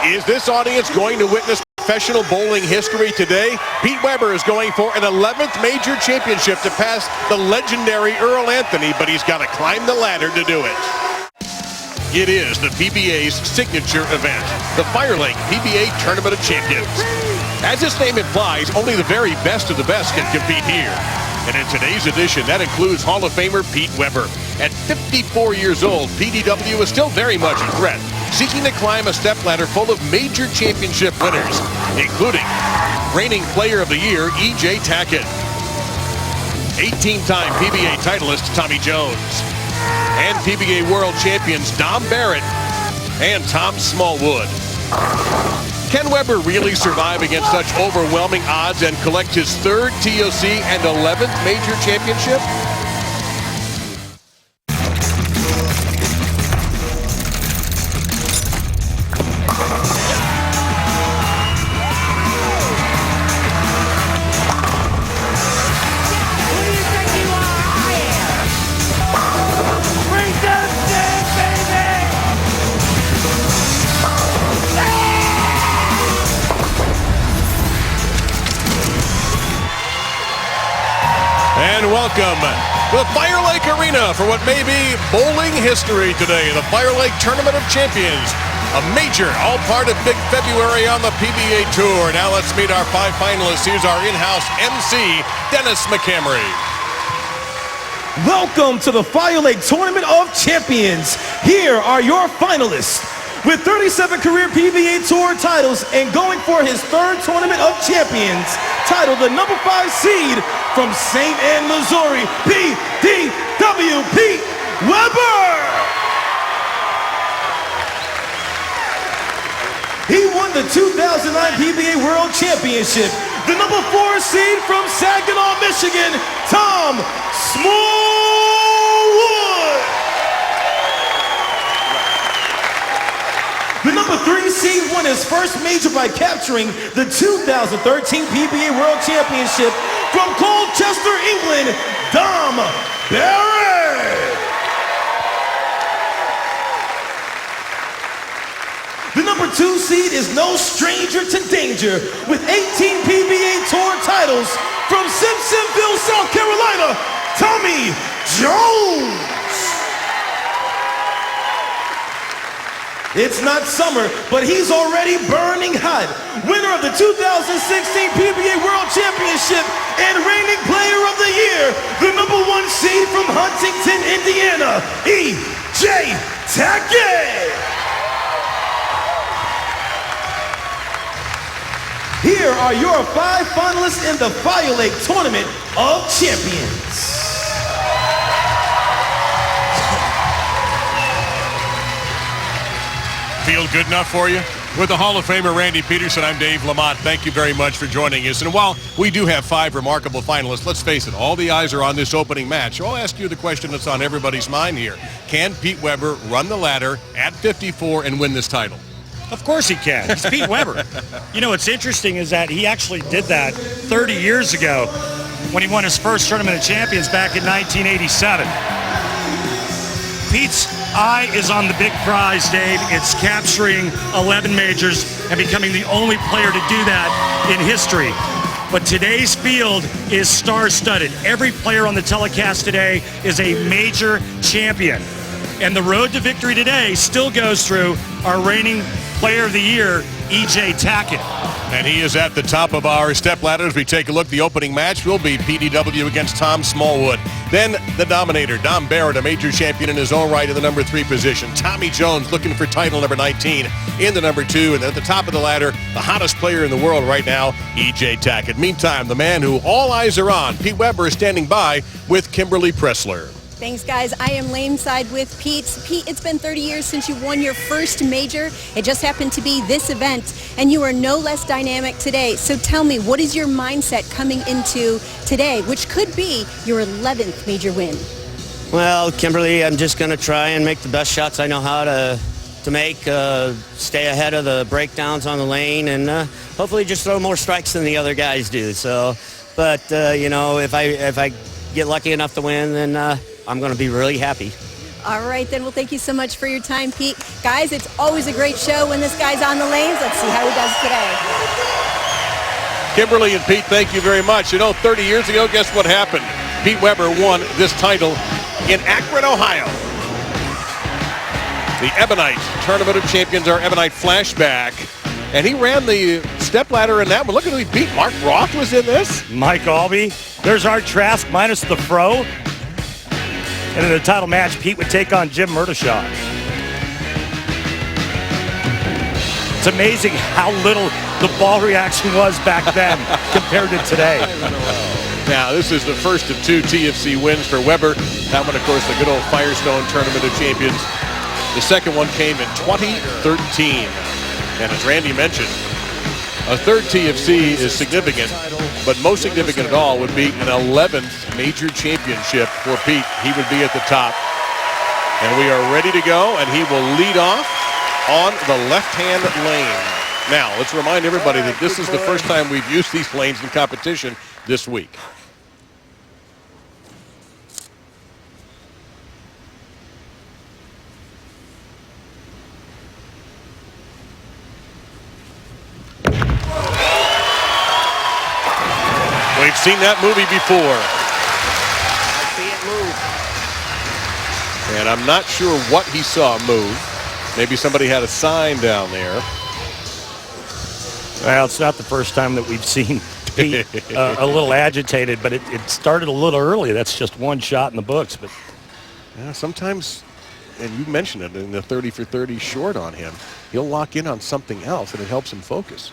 Is this audience going to witness professional bowling history today? Pete Weber is going for an 11th major championship to pass the legendary Earl Anthony, but he's got to climb the ladder to do it. It is the PBA's signature event, the FireLake PBA Tournament of Champions. As its name implies, only the very best of the best can compete here. And in today's edition, that includes Hall of Famer Pete Weber. At 54 years old, PDW is still very much a threat, seeking to climb a stepladder full of major championship winners, including reigning Player of the Year, EJ Tackett, 18-time PBA titleist Tommy Jones, and PBA World Champions Dom Barrett and Tom Smallwood. Can Weber really survive against such overwhelming odds and collect his third TOC and 11th major championship? And welcome to the FireLake Arena for what may be bowling history today, the FireLake Tournament of Champions, a major, all part of Big February on the PBA Tour. Now let's meet our 5 finalists. Here's our in-house MC, Dennis McCamery. Welcome to the FireLake Tournament of Champions. Here are your finalists. With 37 career PBA Tour titles and going for his 3rd Tournament of Champions, titled the number 5 seed from St. Ann, Missouri, PDW Pete Weber. He won the 2009 PBA World Championship. The number 4 seed from Saginaw, Michigan, Tom Smallwood. The number 3 seed won his first major by capturing the 2013 PBA World Championship from Colchester, England, Dom Barrett. The number 2 seed is no stranger to danger with 18 PBA Tour titles from Simpsonville, South Carolina, Tommy Jones. It's not summer, but he's already burning hot. Winner of the 2016 PBA World Championship and reigning Player of the Year, the number 1 seed from Huntington, Indiana, EJ Tackett. Here are your 5 finalists in the FireLake Tournament of Champions. Feel good enough for you? With the Hall of Famer Randy Peterson, I'm Dave Lamont. Thank you very much for joining us. And while we do have 5 remarkable finalists, let's face it, all the eyes are on this opening match. So I'll ask you the question that's on everybody's mind here. Can Pete Weber run the ladder at 54 and win this title? Of course he can. He's Pete Weber. You know, what's interesting is that he actually did that 30 years ago when he won his first Tournament of Champions back in 1987. Pete's eye is on the big prize, Dave. It's capturing 11 majors and becoming the only player to do that in history. But today's field is star-studded. Every player on the telecast today is a major champion. And the road to victory today still goes through our reigning Player of the Year, EJ Tackett. And he is at the top of our stepladder as we take a look. The opening match will be PDW against Tom Smallwood. Then the dominator, Dom Barrett, a major champion in his own right in the number 3 position. Tommy Jones looking for title number 19 in the number 2. And then at the top of the ladder, the hottest player in the world right now, EJ Tackett. Meantime, the man who all eyes are on, Pete Weber, is standing by with Kimberly Pressler. Thanks, guys. I am laneside with Pete. Pete, it's been 30 years since you won your first major. It just happened to be this event, and you are no less dynamic today. So tell me, what is your mindset coming into today, which could be your 11th major win? Well, Kimberly, I'm just going to try and make the best shots I know how to make, stay ahead of the breakdowns on the lane, and hopefully just throw more strikes than the other guys do. So, but you know, if I get lucky enough to win, then I'm going to be really happy. All right, then. Well, thank you so much for your time, Pete. Guys, it's always a great show when this guy's on the lanes. Let's see how he does today. Kimberly and Pete, thank you very much. 30 years ago, guess what happened? Pete Weber won this title in Akron, Ohio. The Ebonite Tournament of Champions, our Ebonite flashback. And he ran the stepladder in that one. Look at who he beat. Mark Roth was in this. Mike Albee. There's Art Trask minus the fro. And in the title match, Pete would take on Jim Murdishaw. It's amazing how little the ball reaction was back then compared to today. Now, this is the first of 2 TFC wins for Weber. That one, of course, the good old Firestone Tournament of Champions. The second one came in 2013. And as Randy mentioned, a third TFC is significant, but most significant of all would be an 11th major championship for Pete. He would be at the top. And we are ready to go, and he will lead off on the left-hand lane. Now, let's remind everybody that this is the first time we've used these lanes in competition this week. We've seen that movie before. I see it move. And I'm not sure what he saw move. Maybe somebody had a sign down there. Well, it's not the first time that we've seen Pete a little agitated, but it started a little early. That's just one shot in the books. But yeah, sometimes, and you mentioned it in the 30 for 30 short on him, he'll lock in on something else, and it helps him focus.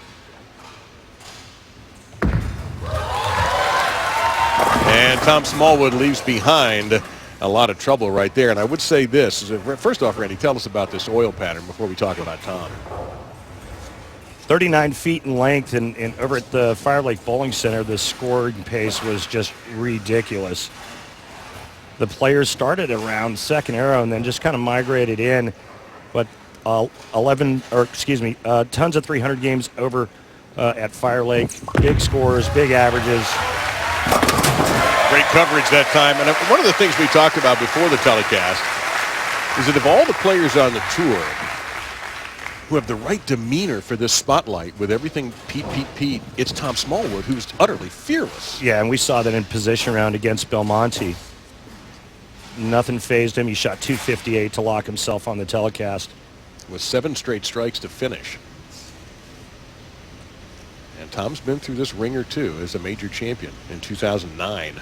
And Tom Smallwood leaves behind a lot of trouble right there. And I would say this. First off, Randy, tell us about this oil pattern before we talk about Tom. 39 feet in length, and over at the FireLake Bowling Center, the scoring pace was just ridiculous. The players started around second arrow and then just kind of migrated in. But tons of 300 games over at FireLake. Big scores, big averages. Great coverage that time. And one of the things we talked about before the telecast is that of all the players on the tour who have the right demeanor for this spotlight with everything Pete, it's Tom Smallwood, who's utterly fearless. Yeah, and we saw that in position round against Belmonte. Nothing fazed him. He shot .258 to lock himself on the telecast. With 7 straight strikes to finish. And Tom's been through this ringer, too, as a major champion in 2009.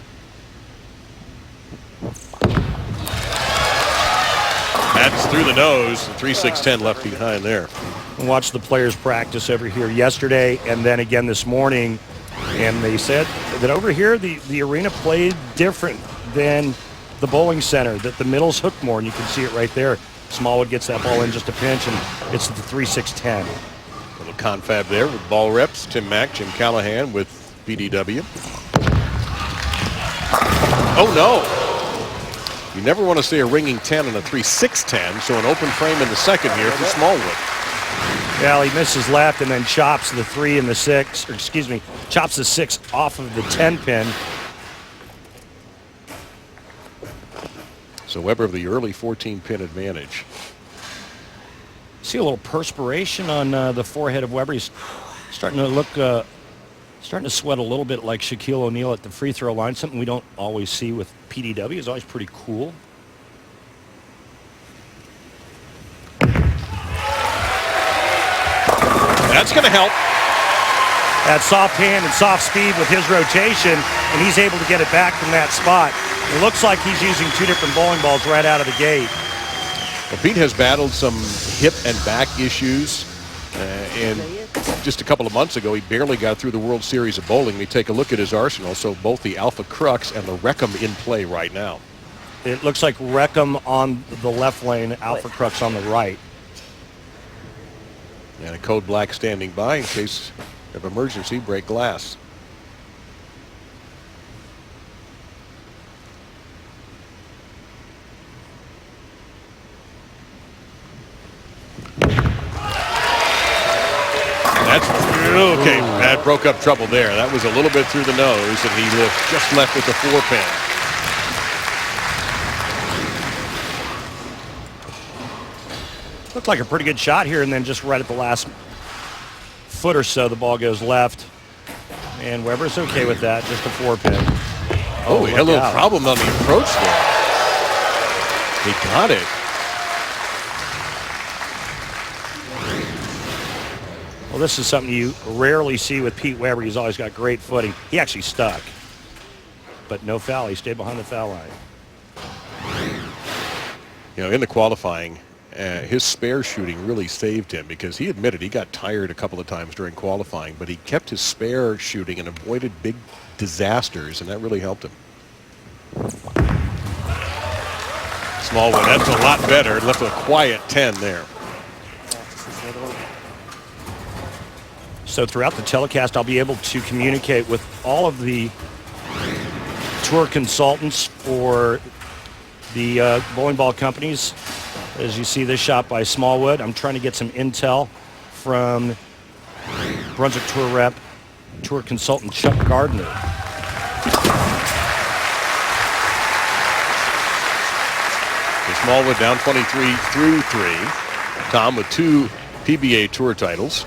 That's through the nose. 3-6-10 left behind there. Watched the players practice over here yesterday and then again this morning. And they said that over here, the arena played different than the bowling center, that the middle's hooked more, and you can see it right there. Smallwood gets that ball in just a pinch, and it's the 3-6-10. Little confab there with ball reps. Tim Mack, Jim Callahan with BDW. Oh, no. You never want to see a ringing 10 and a 3-6-10, so an open frame in the second here for Smallwood. Well, he misses left and then chops the 3 and the 6, or excuse me, chops the 6 off of the 10 pin. So Weber of the early 14-pin advantage. See a little perspiration on the forehead of Weber. He's starting to look, starting to sweat a little bit like Shaquille O'Neal at the free throw line, something we don't always see with PDW. He's always pretty cool. That's going to help. That soft hand and soft speed with his rotation, and he's able to get it back from that spot. It looks like he's using 2 different bowling balls right out of the gate. Well, Pete has battled some hip and back issues, and just a couple of months ago, he barely got through the World Series of Bowling. We take a look at his arsenal. So both the Alpha Crux and the Wreckham in play right now. It looks like Wreckham on the left lane, Alpha Crux on the right. And a code black standing by in case of emergency, break glass. That's okay. That broke up trouble there. That was a little bit through the nose, and he just left with the 4 pin. Looked like a pretty good shot here, and then just right at the last foot or so, the ball goes left. And Weber's okay with that, just a 4-pin. Oh, he had a little problem on the approach there. He got it. Well, this is something you rarely see with Pete Weber. He's always got great footing. He actually stuck, but no foul. He stayed behind the foul line. You know, in the qualifying, his spare shooting really saved him because he admitted he got tired a couple of times during qualifying, but he kept his spare shooting and avoided big disasters, and that really helped him. Smallwood, that's a lot better. Left a quiet 10 there. So throughout the telecast, I'll be able to communicate with all of the tour consultants for the bowling ball companies. As you see this shot by Smallwood, I'm trying to get some intel from Brunswick Tour Rep, tour consultant Chuck Gardner. Smallwood down 23 through 3. Tom with 2 PBA Tour titles.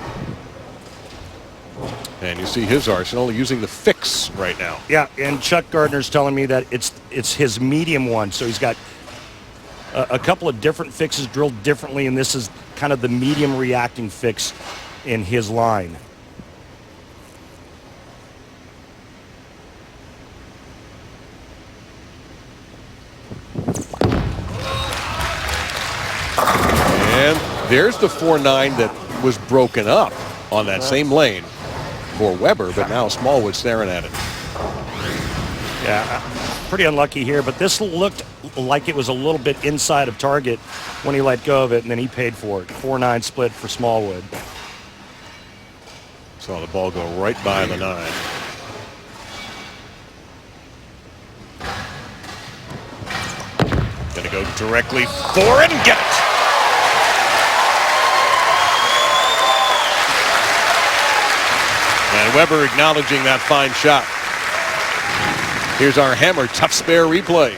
And you see his arsenal using the fix right now. Yeah, and Chuck Gardner's telling me that it's his medium one. So he's got a couple of different fixes drilled differently, and this is kind of the medium reacting fix in his line. And there's the 4-9 that was broken up on that same lane for Weber, but now Smallwood staring at it. Yeah, pretty unlucky here, but this looked like it was a little bit inside of target when he let go of it, and then he paid for it. 4-9 split for Smallwood. Saw the ball go right by the 9. Gonna go directly for it and get it. And Weber acknowledging that fine shot. Here's our hammer tough spare replay.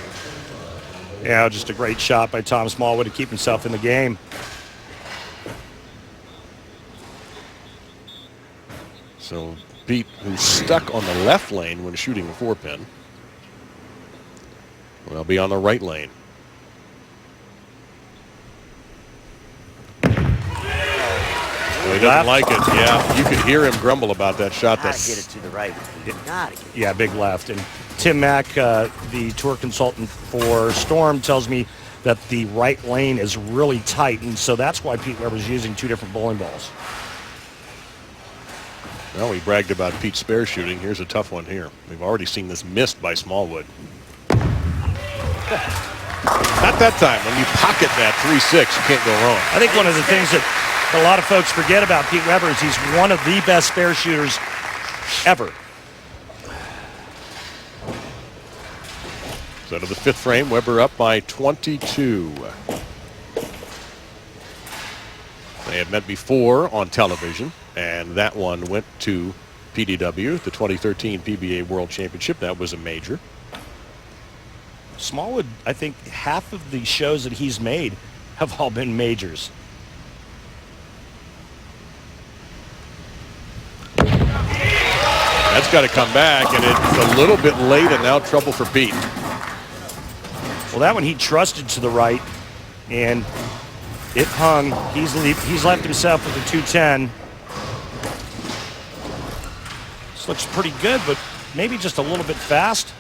Yeah, just a great shot by Tom Smallwood to keep himself in the game. So Pete, who's stuck on the left lane when shooting a 4-pin, will be on the right lane. Well, he doesn't like it. Yeah, you could hear him grumble about that shot. Gotta get it to the right. Gotta get it. Yeah, big left. And Tim Mack, the tour consultant for Storm, tells me that the right lane is really tight, and so that's why Pete Weber's using 2 different bowling balls. Well, we bragged about Pete's spare shooting. Here's a tough one here. We've already seen this missed by Smallwood. Not that time. When you pocket that 3-6, you can't go wrong. I think one of the things that a lot of folks forget about Pete Weber is he's one of the best spare shooters ever. So to the 5th frame, Weber up by 22. They had met before on television, and that one went to PDW, the 2013 PBA World Championship. That was a major. Smallwood, I think half of the shows that he's made have all been majors. That's got to come back, and it's a little bit late, and now trouble for Pete. Well, that one he trusted to the right, and it hung. He's left himself with a 210. This looks pretty good, but maybe just a little bit fast.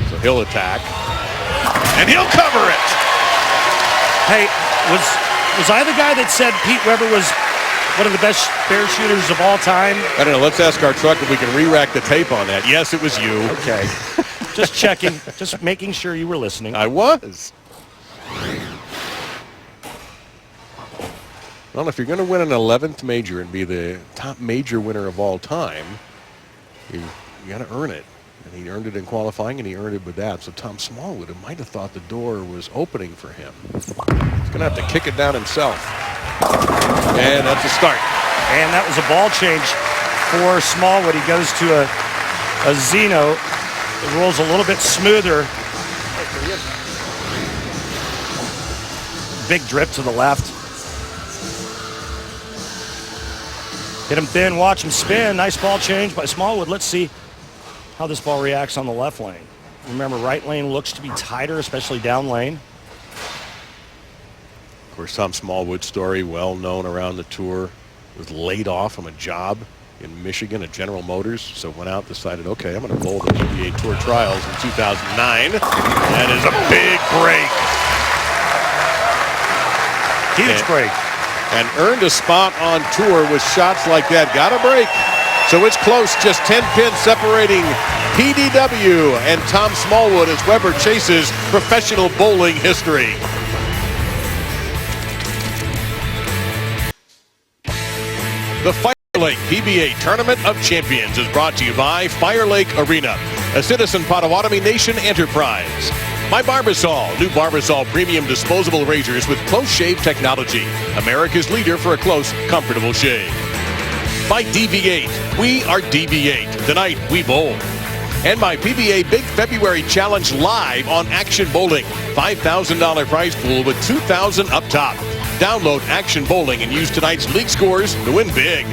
So he'll attack, and he'll cover it. Hey, was I the guy that said Pete Weber was one of the best spare shooters of all time? I don't know. Let's ask our truck if we can re-rack the tape on that. Yes, it was you. Okay. Just checking. Just making sure you were listening. I was. Well, if you're going to win an 11th major and be the top major winner of all time, you got to earn it. And he earned it in qualifying, and he earned it with that. So Tom Smallwood might have thought the door was opening for him. He's going to have to kick it down himself. And that's a start. And that was a ball change for Smallwood. He goes to a Zeno. It rolls a little bit smoother. big drip to the left. Hit him thin, watch him spin. Nice ball change by Smallwood. Let's see how this ball reacts on the left lane. Remember, right lane looks to be tighter, especially down lane. Of course, Tom Smallwood's story, well known around the tour, was laid off from a job in Michigan at General Motors, so went out, decided, okay, I'm going to bowl the PBA Tour Trials in 2009. That is a big break. Huge break. And earned a spot on tour with shots like that. Got a break. So it's close, just 10 pins separating PDW and Tom Smallwood as Weber chases professional bowling history. The FireLake PBA Tournament of Champions is brought to you by FireLake Arena, a Citizen Potawatomi Nation enterprise. By Barbasol, new Barbasol premium disposable razors with close shave technology. America's leader for a close, comfortable shave. By DV8, we are DV8. Tonight, we bowl. And by PBA Big February Challenge live on Action Bowling. $5,000 prize pool with $2,000 up top. Download Action Bowling and use tonight's league scores to win big.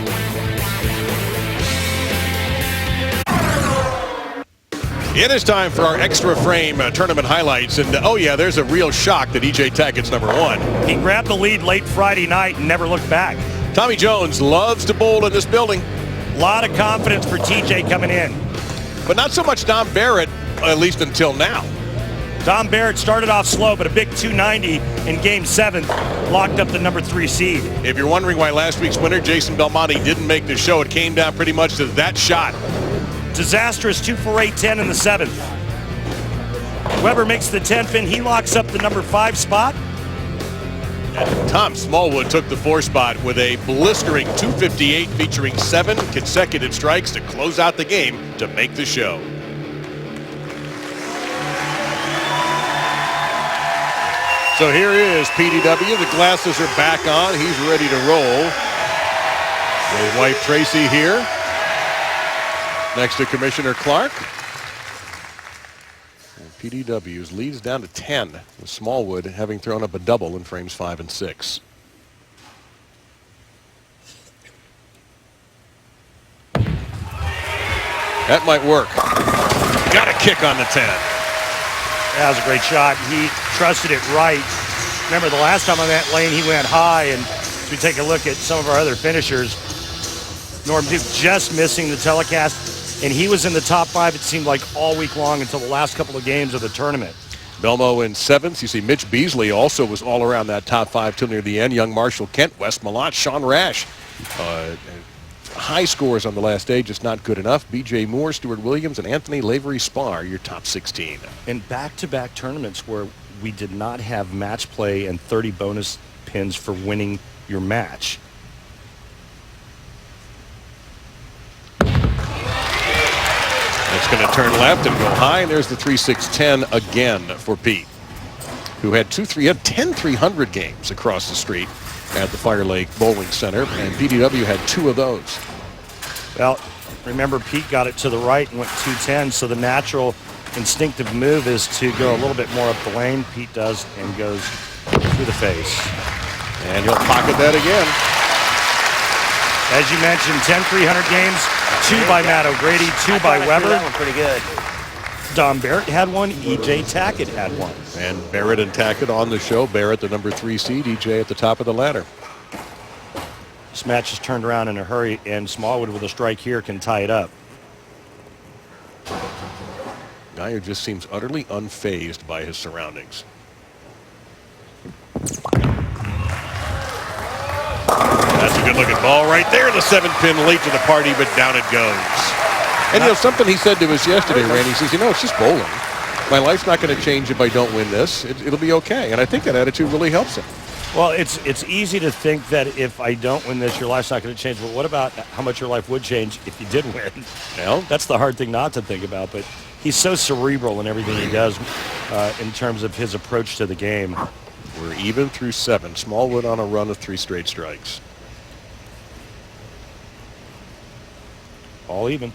It is time for our extra frame tournament highlights. And oh yeah, there's a real shock that EJ Tackett's #1. He grabbed the lead late Friday night and never looked back. Tommy Jones loves to bowl in this building. A lot of confidence for TJ coming in. But not so much Dom Barrett, at least until now. Dom Barrett started off slow, but a big 290 in Game 7 locked up the #3 seed. If you're wondering why last week's winner, Jason Belmonte, didn't make the show, it came down pretty much to that shot. Disastrous 2 for 8-10 in the 7th. Weber makes the 10 pin. He locks up the #5 spot. And Tom Smallwood took the 4 spot with a blistering 258 featuring 7 consecutive strikes to close out the game to make the show. So here is PDW. The glasses are back on. He's ready to roll. His wife Tracy here next to Commissioner Clark. And PDW's leads down to 10 with Smallwood having thrown up a double in frames 5 and 6. That might work. Got a kick on the 10. That was a great shot. He trusted it right. Remember the last time on that lane he went high, and as we take a look at some of our other finishers, Norm Duke just missing the telecast, and he was in the top 5, it seemed like, all week long until the last couple of games of the tournament. Belmo in 7th. You see Mitch Beasley also was all around that top 5 till near the end. Young Marshall Kent, Wes Malott, Sean Rash. High scores on the last day, just not good enough. B.J. Moore, Stuart Williams, and Anthony Lavery Spar, your top 16. In back-to-back tournaments where we did not have match play and 30 bonus pins for winning your match. It's going to turn left and go high, and there's the 3-6-10 again for Pete, who had 10 300 games across the street at the FireLake Bowling Center, and PDW had 2 of those. Well, remember Pete got it to the right and went 210, so the natural instinctive move is to go a little bit more up the lane. Pete does and goes through the face. And he'll pocket that again. As you mentioned, 10 300 games, 2 by Matt O'Grady, 2 by Weber. That one pretty good. Dom Barrett had 1, EJ Tackett had 1. And Barrett and Tackett on the show. Barrett, the #3 seed, EJ at the top of the ladder. This match is turned around in a hurry, and Smallwood with a strike here can tie it up. Guy who just seems utterly unfazed by his surroundings. That's a good-looking ball right there. The 7-pin late to the party, but down it goes. And, you know, something he said to us yesterday, Randy, he says, you know, it's just bowling. My life's not going to change if I don't win this. It'll be okay. And I think that attitude really helps him. Well, it's easy to think that if I don't win this, your life's not going to change. But what about how much your life would change if you did win? Well, that's the hard thing not to think about. But he's so cerebral in everything he does in terms of his approach to the game. We're even through 7. Smallwood on a run of 3 straight strikes. All even.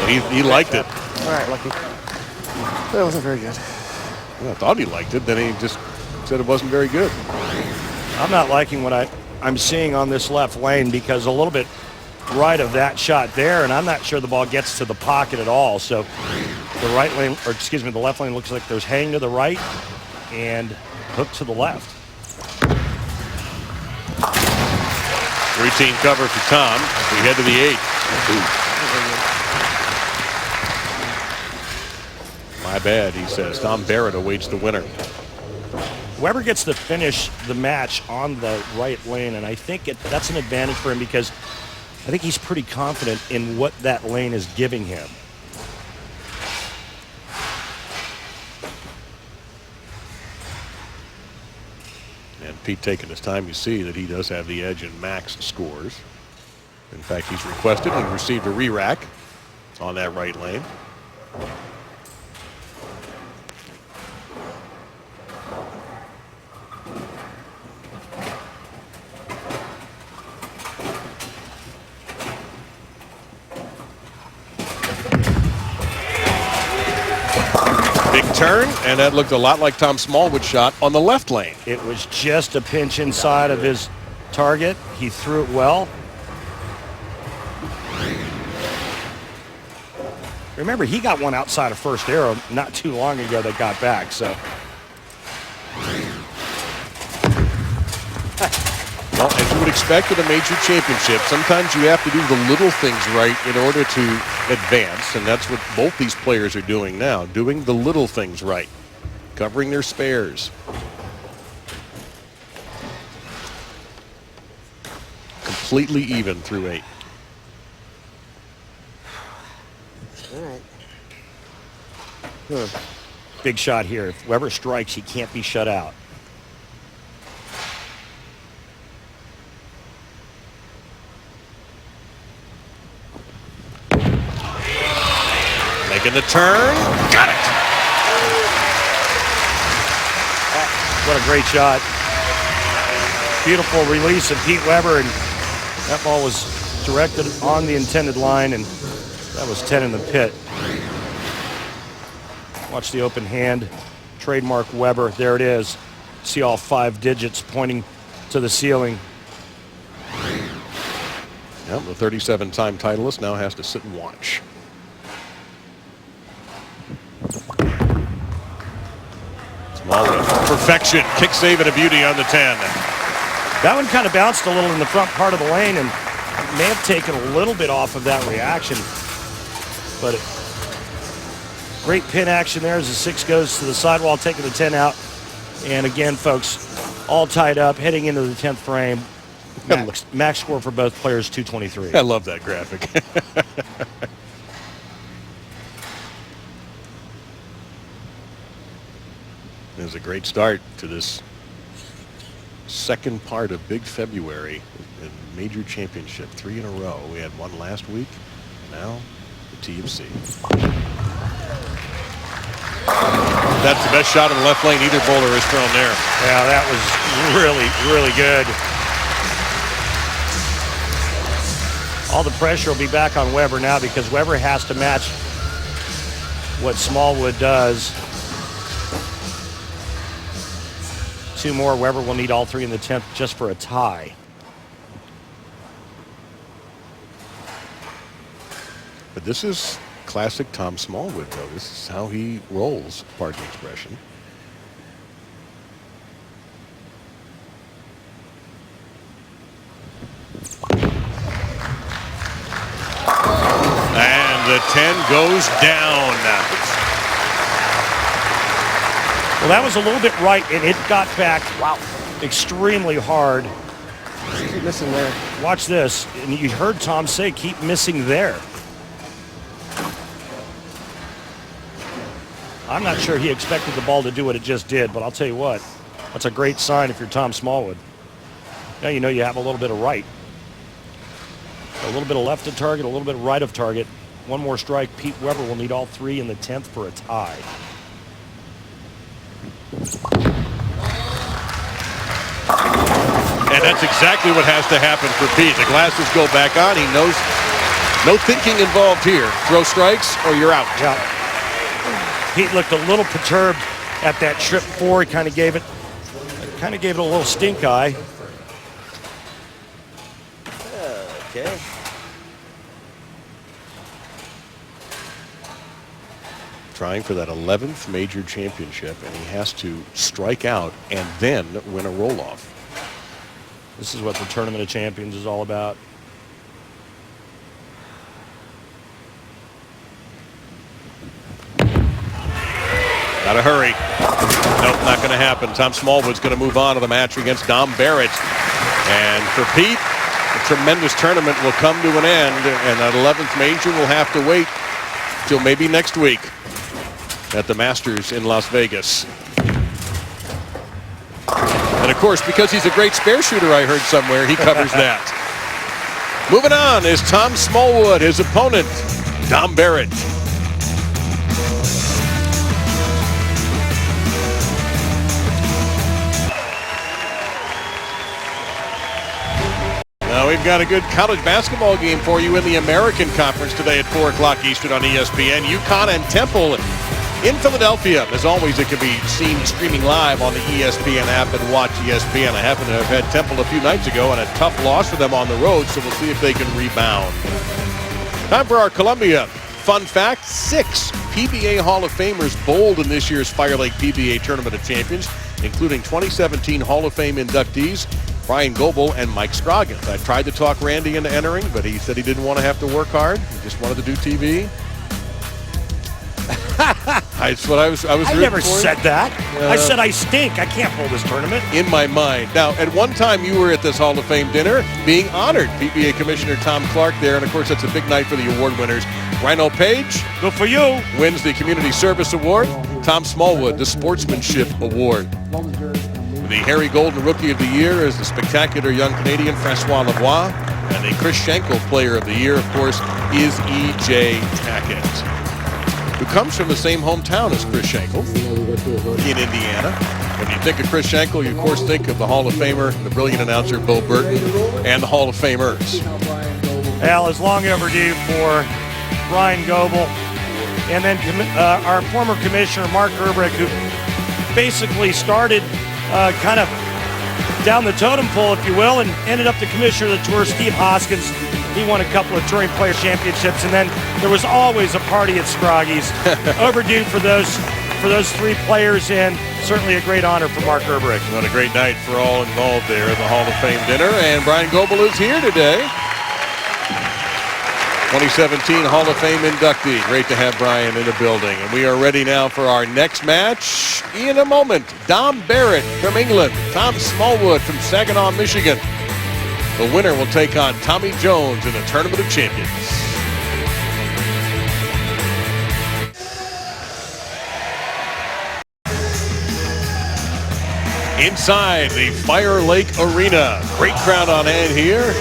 The He liked it. All right, Lucky. That wasn't very good. Well, I thought he liked it. Then he just said it wasn't very good. I'm not liking what I'm seeing on this left lane because a little bit right of that shot there, and I'm not sure the ball gets to the pocket at all. So the right lane, or excuse me, the left lane looks like there's hang to the right and hook to the left. Routine cover for Tom. We head to the 8th. My bad, he says. Tom Barrett awaits the winner. Weber gets to finish the match on the right lane, and I think that's an advantage for him because I think he's pretty confident in what that lane is giving him. And Pete taking his time, you see that he does have the edge in max scores. In fact, he's requested and received a re-rack on that right lane. Big turn, and that looked a lot like Tom Smallwood's shot on the left lane. It was just a pinch inside of his target. He threw it well. Remember, he got one outside of first arrow not too long ago that got back, so. Well, as you would expect at a major championship, sometimes you have to do the little things right in order to advance, and that's what both these players are doing now, doing the little things right, covering their spares. Completely even through 8. All right. Big shot here. If Weber strikes, he can't be shut out. Making the turn. Got it. What a great shot. Beautiful release of Pete Weber, and that ball was directed on the intended line, and that was 10 in the pit. Watch the open hand. Trademark Weber. There it is. See all 5 digits pointing to the ceiling. Yep, the 37-time titleist now has to sit and watch. Smallwood, perfection, kick save and a beauty on the 10. That one kind of bounced a little in the front part of the lane and may have taken a little bit off of that reaction. But great pin action there as the 6 goes to the sidewall, taking the 10 out. And again, folks, all tied up, heading into the 10th frame. Max score for both players, 223. I love that graphic. It was a great start to this second part of Big February in Major Championship. 3 in a row. We had one last week. Now the TFC. That's the best shot in the left lane either bowler has thrown there. Yeah, that was really, really good. All the pressure will be back on Weber now because Weber has to match what Smallwood does. 2 more. Weber will need all 3 in the 10th just for a tie. But this is classic Tom Smallwood, though. This is how he rolls, pardon the expression. And the 10 goes down. Well, that was a little bit right, and it got back extremely hard. Keep missing there. Watch this, and you heard Tom say, keep missing there. I'm not sure he expected the ball to do what it just did, but I'll tell you what, that's a great sign if you're Tom Smallwood. Now you know you have a little bit of right. A little bit of left of target, a little bit of right of target. One more strike, Pete Weber will need all 3 in the 10th for a tie. And that's exactly what has to happen for Pete. The glasses go back on. He knows No thinking involved here. Throw strikes or you're out. Yeah. Pete looked a little perturbed at that trip 4. He kind of gave it a little stink eye. Okay. Trying for that 11th major championship, and he has to strike out and then win a roll-off. This is what the Tournament of Champions is all about. Gotta hurry. Nope, not gonna happen. Tom Smallwood's gonna move on to the match against Dom Barrett. And for Pete, a tremendous tournament will come to an end, and that 11th major will have to wait till maybe next week at the Masters in Las Vegas. And of course, because he's a great spare shooter, I heard somewhere, he covers that. Moving on is Tom Smallwood, his opponent, Dom Barrett. Now we've got a good college basketball game for you in the American Conference today at 4 o'clock Eastern on ESPN. UConn and Temple in Philadelphia. As always, it can be seen streaming live on the ESPN app and watch ESPN. I happen to have had Temple a few nights ago and a tough loss for them on the road, so we'll see if they can rebound. Time for our Columbia fun fact. 6 PBA Hall of Famers bowled in this year's FireLake PBA Tournament of Champions, including 2017 Hall of Fame inductees Brian Goebel and Mike Scroggins. I tried to talk Randy into entering, but he said he didn't want to have to work hard. He just wanted to do TV. That's what I was I never said that. I said I stink. I can't hold this tournament. In my mind. Now, at one time, you were at this Hall of Fame dinner being honored. PBA Commissioner Tom Clark there, and of course, that's a big night for the award winners. Rhino Page. Good for you. Wins the Community Service Award. Tom Smallwood, the Sportsmanship Award. The Harry Golden Rookie of the Year is the spectacular young Canadian Francois Lavoie. And the Chris Schenkel Player of the Year, of course, is EJ Tackett, who comes from the same hometown as Chris Schenkel in Indiana. When you think of Chris Schenkel, you of course think of the Hall of Famer, the brilliant announcer Bo Burton, and the Hall of Famers. Al is long overdue for Brian Goebel. And then our former commissioner, Mark Urbrick, who basically started kind of down the totem pole, if you will, and ended up the commissioner of the tour, Steve Hoskins. He won a couple of touring player championships, and then there was always a party at Scroggy's. Overdue for those 3 players, and certainly a great honor for Mark Urbrick. What a great night for all involved there at the Hall of Fame dinner, and Brian Goebel is here today. 2017 Hall of Fame inductee. Great to have Brian in the building. And we are ready now for our next match in a moment. Dom Barrett from England, Tom Smallwood from Saginaw, Michigan. The winner will take on Tommy Jones in the Tournament of Champions. Inside the FireLake Arena. Great crowd on hand here.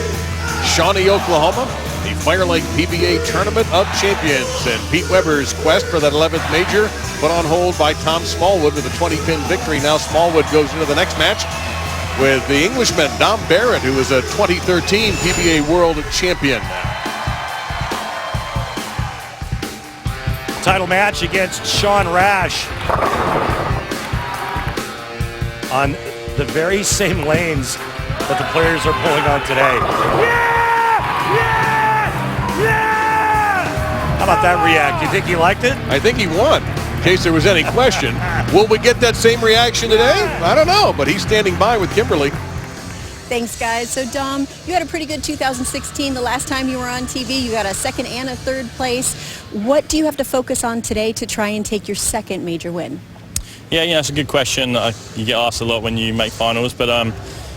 Shawnee, Oklahoma. The FireLake PBA Tournament of Champions, and Pete Weber's quest for that 11th major put on hold by Tom Smallwood with a 20-pin victory. Now Smallwood goes into the next match with the Englishman Dom Barrett, who is a 2013 PBA World Champion. Title match against Sean Rash on the very same lanes that the players are pulling on today. How about that react? You think he liked it? I think he won, in case there was any question. Will we get that same reaction today? I don't know, but he's standing by with Kimberly. Thanks, guys. So, Dom, you had a pretty good 2016. The last time you were on TV, you got a 2nd and a 3rd place. What do you have to focus on today to try and take your 2nd major win? Yeah, that's a good question. You get asked a lot when you make finals, but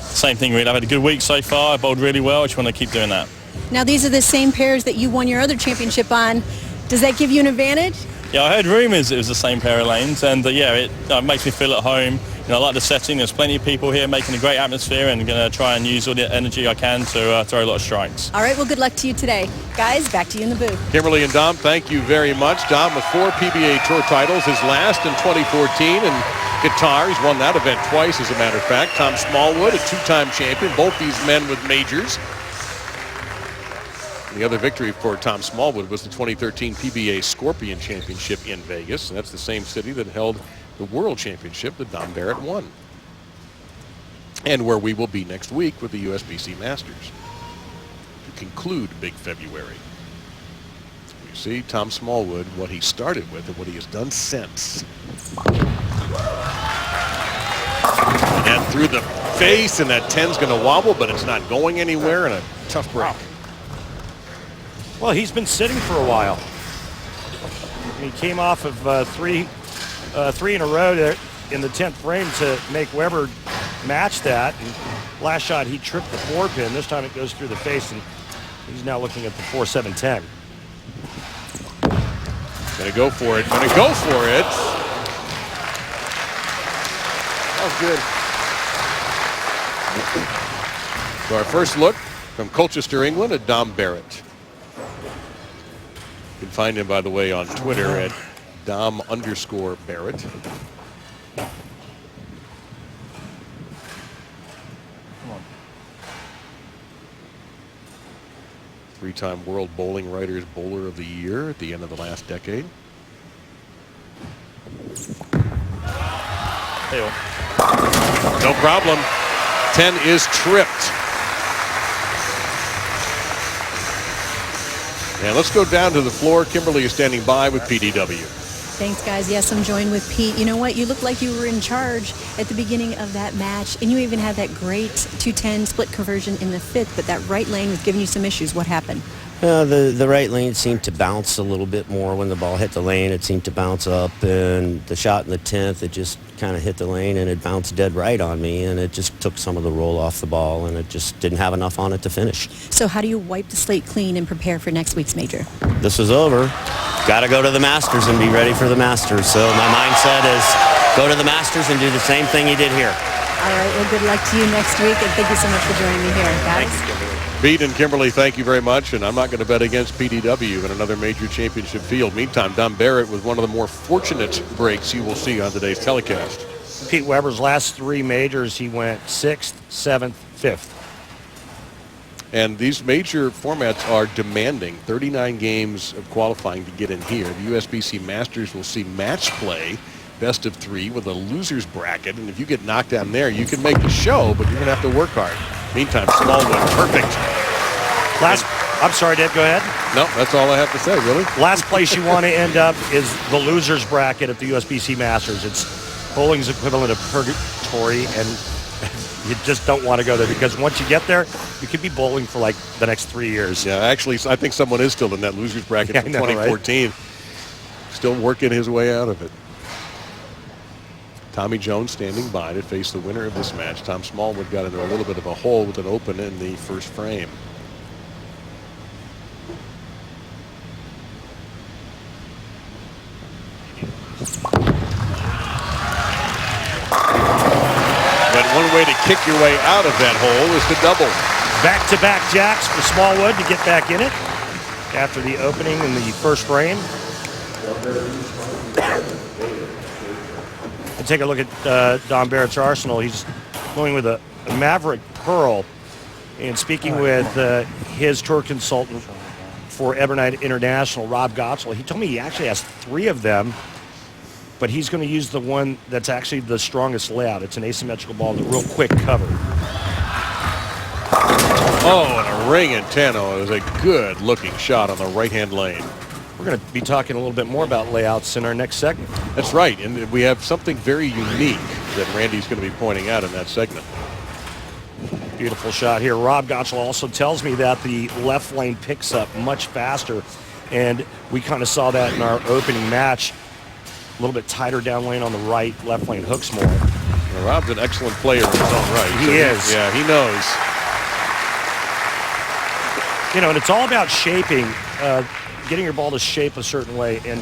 same thing really. I've had a good week so far. I bowled really well. I just want to keep doing that. Now, these are the same pairs that you won your other championship on. Does that give you an advantage? Yeah, I heard rumours it was the same pair of lanes, and it makes me feel at home. I like the setting. There's plenty of people here making a great atmosphere, and going to try and use all the energy I can to throw a lot of strikes. All right, well, good luck to you today. Guys, back to you in the booth. Kimberly and Dom, thank you very much. Dom with 4 PBA Tour titles, his last in 2014, and guitar. He's won that event twice, as a matter of fact. Tom Smallwood, a 2-time champion, both these men with majors. The other victory for Tom Smallwood was the 2013 PBA Scorpion Championship in Vegas. And that's the same city that held the World Championship that Don Barrett won. And where we will be next week with the USBC Masters to conclude Big February. You see Tom Smallwood, what he started with and what he has done since. And through the face, and that 10's going to wobble, but it's not going anywhere, and a tough break. Well, he's been sitting for a while. He came off of three in a row there in the 10th frame to make Weber match that. And last shot, he tripped the 4-pin. This time it goes through the face, and he's now looking at the 4-7-10. Gonna go for it. Gonna go for it. That was good. So our first look from Colchester, England, at Dom Barrett. You can find him, by the way, on Twitter at Dom_Barrett. Three-time World Bowling Writers Bowler of the Year at the end of the last decade. No problem. 10 is tripped. And let's go down to the floor. Kimberly is standing by with PDW. Thanks, guys. Yes, I'm joined with Pete. You know what? You looked like you were in charge at the beginning of that match, and you even had that great 210 split conversion in the 5th, but that right lane was giving you some issues. What happened? The right lane seemed to bounce a little bit more when the ball hit the lane. It seemed to bounce up, and the shot in the 10th, it just kind of hit the lane, and it bounced dead right on me, and it just took some of the roll off the ball, and it just didn't have enough on it to finish. So how do you wipe the slate clean and prepare for next week's major? This is over. Got to go to the Masters and be ready for the Masters. So my mindset is go to the Masters and do the same thing you did here. All right, well, good luck to you next week, and thank you so much for joining me here, guys. Pete and Kimberly, thank you very much, and I'm not going to bet against PDW in another major championship field. Meantime, Don Barrett was one of the more fortunate breaks you will see on today's telecast. Pete Weber's last 3 majors, he went 6th, 7th, 5th. And these major formats are demanding 39 games of qualifying to get in here. The USBC Masters will see match play, best of 3 with a loser's bracket. And if you get knocked down there, you can make the show, but you're going to have to work hard. Meantime, Smallwood, perfect. I'm sorry, Dave, go ahead. No, that's all I have to say, really. Last place you want to end up is the loser's bracket at the USBC Masters. It's bowling's equivalent of purgatory, and you just don't want to go there because once you get there, you could be bowling for like the next 3 years. Yeah, actually, I think someone is still in that loser's bracket from 2014. Right? Still working his way out of it. Tommy Jones standing by to face the winner of this match. Tom Smallwood got into a little bit of a hole with an open in the first frame. But one way to kick your way out of that hole is to double. Back-to-back jacks for Smallwood to get back in it after the opening in the first frame. And take a look at Don Barrett's arsenal. He's going with a Maverick Pearl. And speaking with his tour consultant for Evernight International, Rob Gottschall, he told me he actually has 3 of them, but he's going to use the one that's actually the strongest layout. It's an asymmetrical ball, the real quick cover. Oh, and a ring in 10. Oh, it was a good-looking shot on the right-hand lane. We're going to be talking a little bit more about layouts in our next segment. That's right, and we have something very unique that Randy's going to be pointing out in that segment. Beautiful shot here. Rob Gottschall also tells me that the left lane picks up much faster, and we kind of saw that in our opening match. A little bit tighter down lane on the right, left lane hooks more. Well, Rob's an excellent player in his own right. He is. Yeah, he knows. You know, and it's all about shaping, getting your ball to shape a certain way. And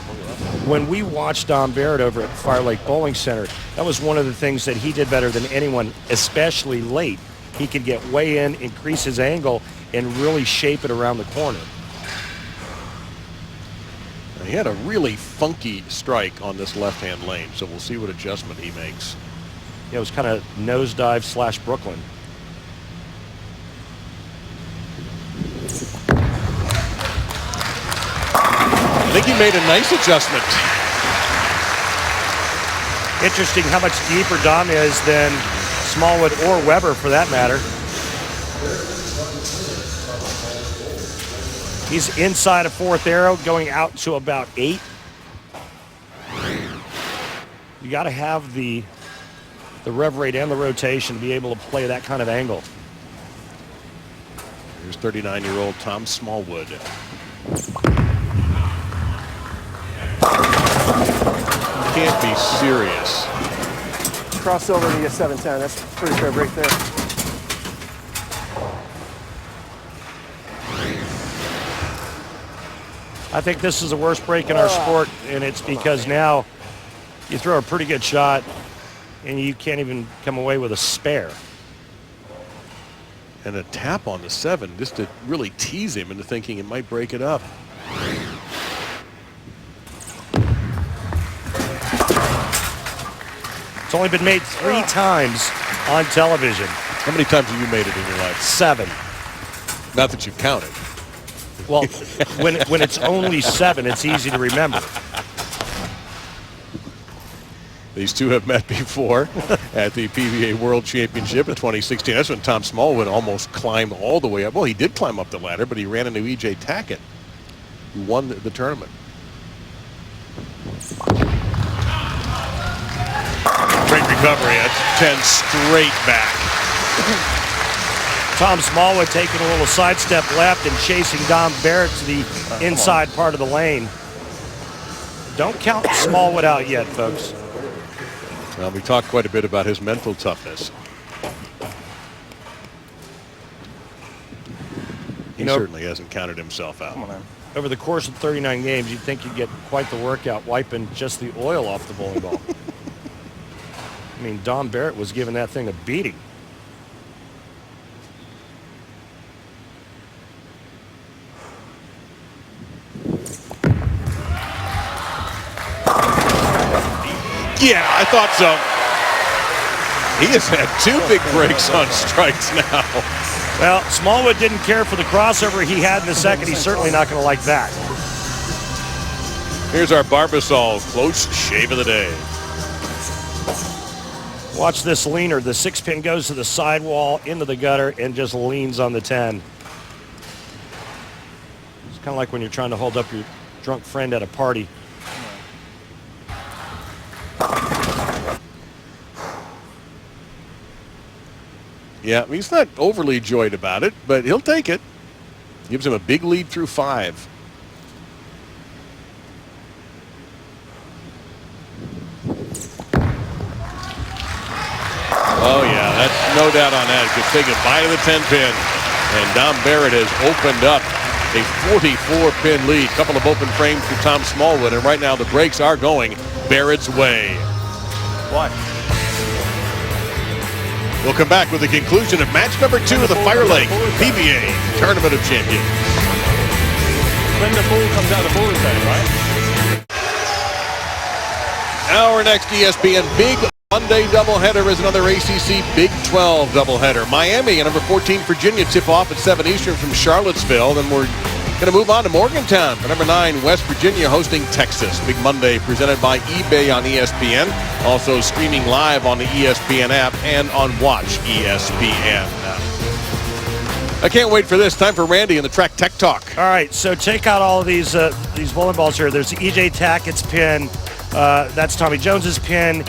when we watched Don Barrett over at FireLake Bowling Center, that was one of the things that he did better than anyone, especially late. He could get way in, increase his angle, and really shape it around the corner. He had a really funky strike on this left-hand lane, so we'll see what adjustment he makes. Yeah, it was kind of nosedive / Brooklyn. think he made a nice adjustment. Interesting how much deeper Dom is than Smallwood or Weber, for that matter. He's inside a fourth arrow, going out to about 8. You got to have the rev rate and the rotation to be able to play that kind of angle. Here's 39-year-old Tom Smallwood. Can't be serious. Crossover to get 710. That's pretty fair break there. I think this is the worst break in our sport, and it's because now you throw a pretty good shot and you can't even come away with a spare. And a tap on the 7 just to really tease him into thinking it might break it up. It's only been made 3 times on television. How many times have you made it in your life? 7. Not that you've counted. Well, when it's only 7, it's easy to remember. These two have met before at the PBA World Championship in 2016. That's when Tom Smallwood almost climbed all the way up. Well, he did climb up the ladder, but he ran into EJ Tackett, who won the tournament. Great recovery. That's 10 straight back. Tom Smallwood taking a little sidestep left and chasing Dom Barrett to the inside part of the lane. Don't count Smallwood out yet, folks. Well, we talked quite a bit about his mental toughness. He certainly hasn't counted himself out. Over the course of 39 games, you'd think you'd get quite the workout wiping just the oil off the bowling ball. I mean, Dom Barrett was giving that thing a beating. Yeah, I thought so. He has had 2 big breaks on strikes now. Well, Smallwood didn't care for the crossover he had in the second. He's certainly not going to like that. Here's our Barbasol close shave of the day. Watch this leaner. The 6-pin goes to the sidewall, into the gutter, and just leans on the 10. It's kind of like when you're trying to hold up your drunk friend at a party. Yeah, he's not overly joyed about it, but he'll take it. Gives him a big lead through 5. Oh, yeah, that's no doubt on that. Just say goodbye to the 10-pin. And Dom Barrett has opened up a 44-pin lead. Couple of open frames for Tom Smallwood, and right now the breaks are going Barrett's way. Why? We'll come back with the conclusion of match number 2 of the FireLake PBA Tournament of Champions. When the ball comes out of the bowling zone, right? Our next ESPN Big Monday doubleheader is another ACC Big 12 doubleheader. Miami and number 14 Virginia tip off at 7 Eastern from Charlottesville. Then we're going to move on to Morgantown for number 9 West Virginia hosting Texas. Big Monday presented by eBay on ESPN. Also streaming live on the ESPN app and on Watch ESPN. I can't wait for this. Time for Randy and the Track Tech Talk. All right, so take out all of these bowling balls here. There's EJ Tackett's pin. That's Tommy Jones's pin.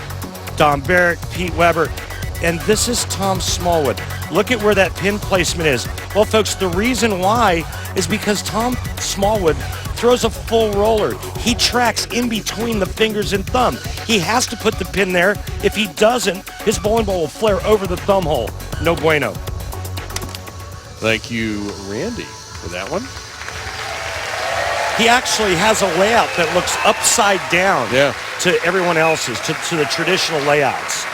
Dom Barrett, Pete Weber, and this is Tom Smallwood. Look at where that pin placement is. Well, folks, the reason why is because Tom Smallwood throws a full roller. He tracks in between the fingers and thumb. He has to put the pin there. If he doesn't, his bowling ball will flare over the thumb hole. No bueno. Thank you, Randy, for that one. He actually has a layout that looks upside down to everyone else's, to the traditional layouts.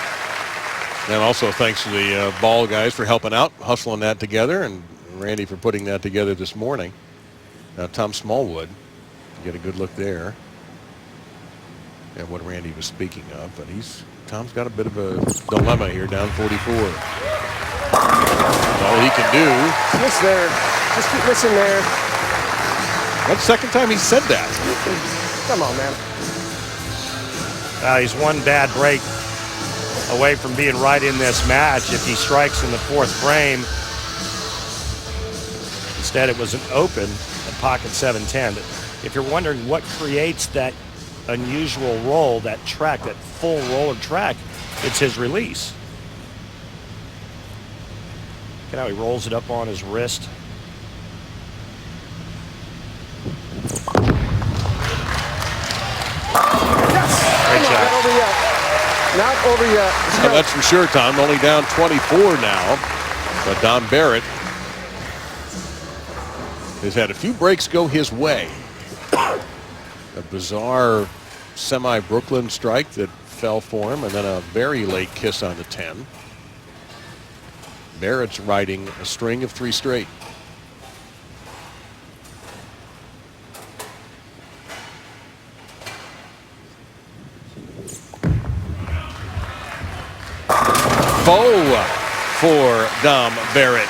And also thanks to the ball guys for helping out, hustling that together, and Randy for putting that together this morning. Now Tom Smallwood, get a good look there at what Randy was speaking of, but Tom's got a bit of a dilemma here, down 44. All he can do. Miss there. Just keep missing there. That's the second time he said that. Come on, man. He's one bad break away from being right in this match if he strikes in the fourth frame. Instead, it was an open at pocket 710. But if you're wondering what creates that unusual roll, that track, that full roller track, it's his release. Look at how he rolls it up on his wrist. Great shot. Not over yet. Not over yet. Well, that's for sure, Tom. Only down 24 now. But Don Barrett has had a few breaks go his way. A bizarre semi-Brooklyn strike that fell for him, and then a very late kiss on the 10. Barrett's riding a string of 3 straight. Foe for Dom Barrett.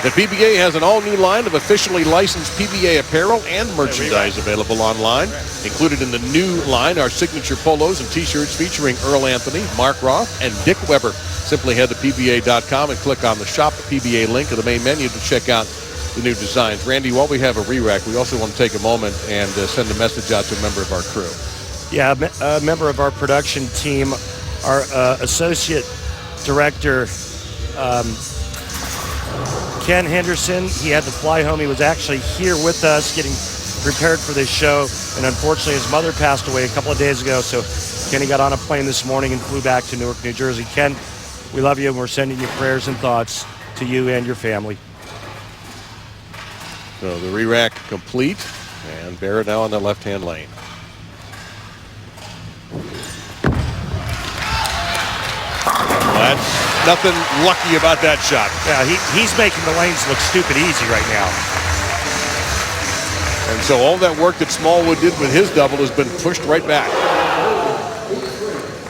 The PBA has an all-new line of officially licensed PBA apparel and merchandise available online. Included in the new line are signature polos and t-shirts featuring Earl Anthony, Mark Roth, and Dick Weber. Simply head to PBA.com and click on the Shop PBA link in the main menu to check out the new designs. Randy, while we have a re-rack, we also want to take a moment and send a message out to a member of our crew. Yeah, a member of our production team, our associate director, Ken Henderson. He had to fly home. He was actually here with us getting prepared for this show, and unfortunately his mother passed away a couple of days ago, so Kenny got on a plane this morning and flew back to Newark, New Jersey. Ken, we love you, and we're sending you prayers and thoughts to you and your family. So the re-rack complete, and Barrett now on the left-hand lane. Well, that's nothing lucky about that shot. Yeah, he's making the lanes look stupid easy right now. And so all that work that Smallwood did with his double has been pushed right back.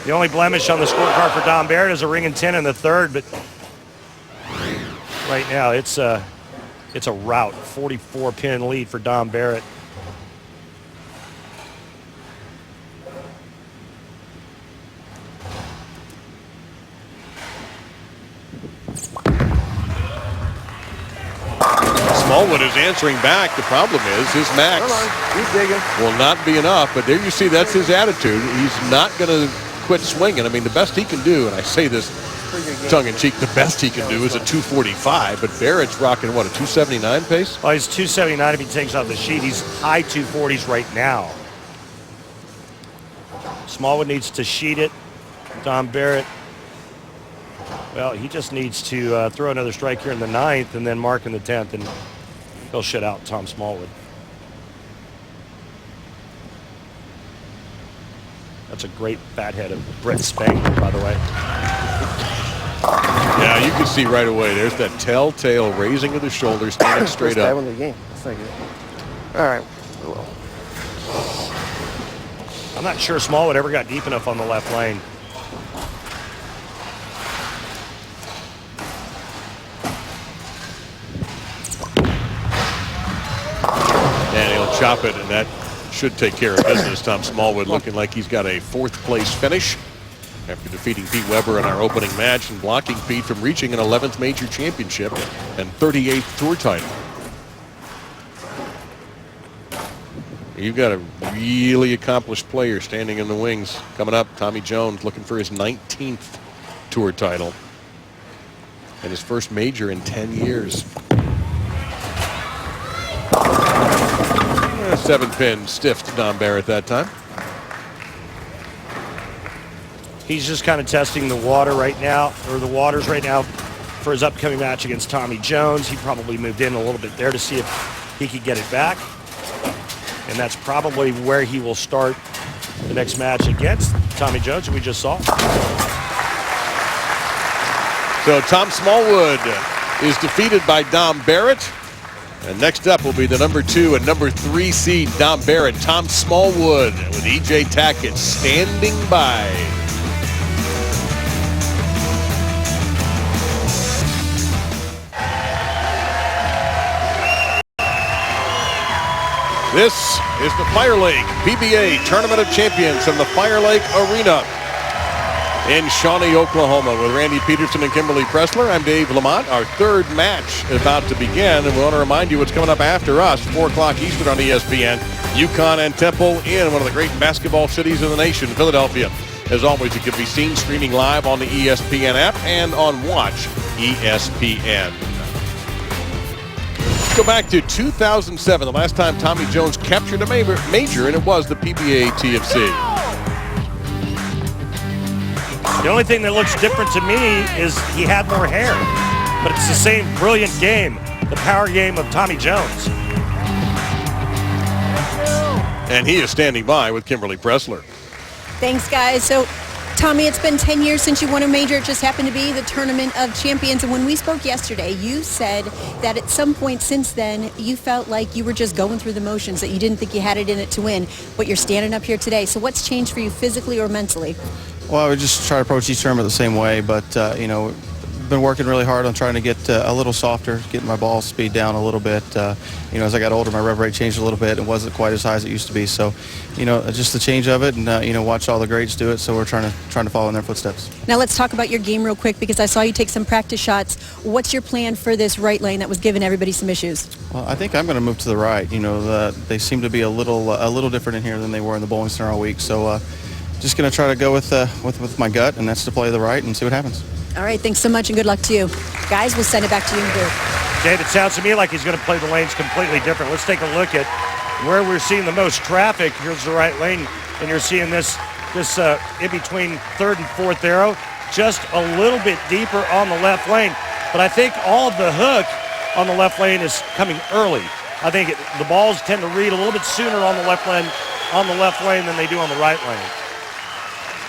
The only blemish on the scorecard for Dom Barrett is a ring and 10 in the third, but right now it's a rout. 44 pin lead for Dom Barrett. Smallwood is answering back. The problem is his max will not be enough. But there you see, that's his attitude. He's not going to quit swinging. I mean, the best he can do, and I say this tongue-in-cheek, the best he can do is a 245. But Barrett's rocking, what, a 279 pace? Well, he's 279 if he takes off the sheet. He's high 240s right now. Smallwood needs to sheet it. Dom Barrett, well, he just needs to throw another strike here in the 9th and then mark in the 10th, and he'll shut out Tom Smallwood. That's a great fat head of Brett Spangler, by the way. Yeah, you can see right away. There's that telltale raising of the shoulders, standing straight up. Win the game. That's not good. All right. Well, I'm not sure Smallwood ever got deep enough on the left lane. And he'll chop it, and that should take care of business. Tom Smallwood looking like he's got a 4th place finish after defeating Pete Weber in our opening match and blocking Pete from reaching an 11th major championship and 38th tour title. You've got a really accomplished player standing in the wings. Coming up, Tommy Jones looking for his 19th tour title and his first major in 10 years. 7-pin stiffed Dom Barrett that time. He's just kind of testing the water right now, or the waters right now, for his upcoming match against Tommy Jones. He probably moved in a little bit there to see if he could get it back. And that's probably where he will start the next match against Tommy Jones, who we just saw. So Tom Smallwood is defeated by Dom Barrett. And next up will be the number 2 and number 3 seed, Dom Barrett. Tom Smallwood with EJ Tackett standing by. This is the FireLake PBA Tournament of Champions from the FireLake Arena in Shawnee, Oklahoma, with Randy Peterson and Kimberly Pressler. I'm Dave Lamont. Our third match about to begin, and we want to remind you what's coming up after us, 4 o'clock Eastern on ESPN. UConn and Temple in one of the great basketball cities in the nation, Philadelphia. As always, it can be seen streaming live on the ESPN app and on Watch ESPN. Let's go back to 2007, the last time Tommy Jones captured a major, and it was the PBA TFC. The only thing that looks different to me is he had more hair, but it's the same brilliant game, the power game of Tommy Jones. And he is standing by with Kimberly Pressler. Thanks, guys. So, Tommy, it's been 10 years since you won a major. It just happened to be the Tournament of Champions. And when we spoke yesterday, you said that at some point since then, you felt like you were just going through the motions, that you didn't think you had it in it to win. But you're standing up here today. So what's changed for you physically or mentally? Well, I would just try to approach each tournament the same way, but, been working really hard on trying to get a little softer, getting my ball speed down a little bit. As I got older, my rev rate changed a little bit. It wasn't quite as high as it used to be. So, just the change of it and, watch all the greats do it. So we're trying to follow in their footsteps. Now let's talk about your game real quick, because I saw you take some practice shots. What's your plan for this right lane that was giving everybody some issues? Well, I think I'm going to move to the right. They seem to be a little different in here than they were in the bowling center all week. So just going to try to go with my gut, and that's to play the right and see what happens. All right, thanks so much and good luck to you. Guys, we'll send it back to you in the booth. Dave, it sounds to me like he's going to play the lanes completely different. Let's take a look at where we're seeing the most traffic. Here's the right lane, and you're seeing this in between third and fourth arrow, just a little bit deeper on the left lane. But I think all of the hook on the left lane is coming early. I think the balls tend to read a little bit sooner on the left lane than they do on the right lane.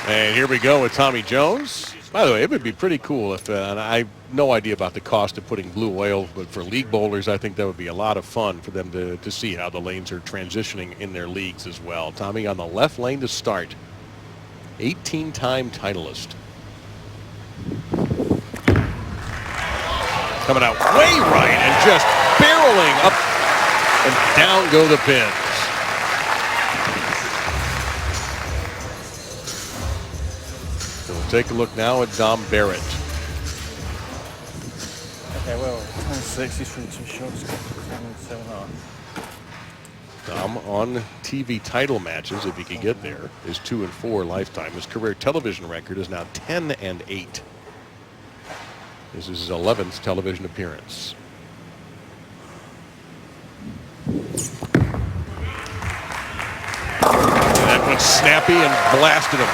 And here we go with Tommy Jones. By the way, it would be pretty cool if, and I have no idea about the cost of putting blue oil, but for league bowlers, I think that would be a lot of fun for them to see how the lanes are transitioning in their leagues as well. Tommy on the left lane to start. 18-time titleist. Coming out way right and just barreling up and down go the pins. Take a look now at Dom Barrett. Okay, well, 26, he's from 2 shots. 7 on. Dom on TV title matches, if he can get there, is 2-4 lifetime. His career television record is now 10-8. This is his 11th television appearance. That one's snappy and blasted him.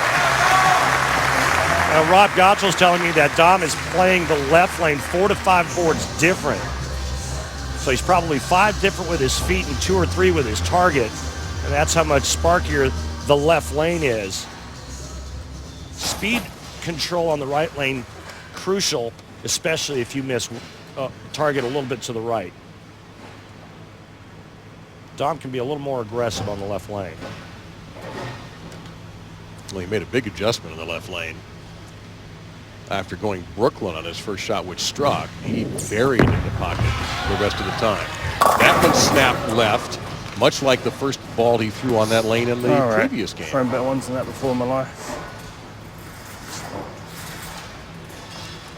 Rob Gottschall's telling me that Dom is playing the left lane 4 to 5 boards different. So he's probably 5 different with his feet and 2 or 3 with his target. And that's how much sparkier the left lane is. Speed control on the right lane, crucial, especially if you miss target a little bit to the right. Dom can be a little more aggressive on the left lane. Well, he made a big adjustment in the left lane. After going Brooklyn on his first shot, which struck, he buried in the pocket the rest of the time. That one snapped left, much like the first ball he threw on that lane in the previous game. Thrown better ones than that before in my life.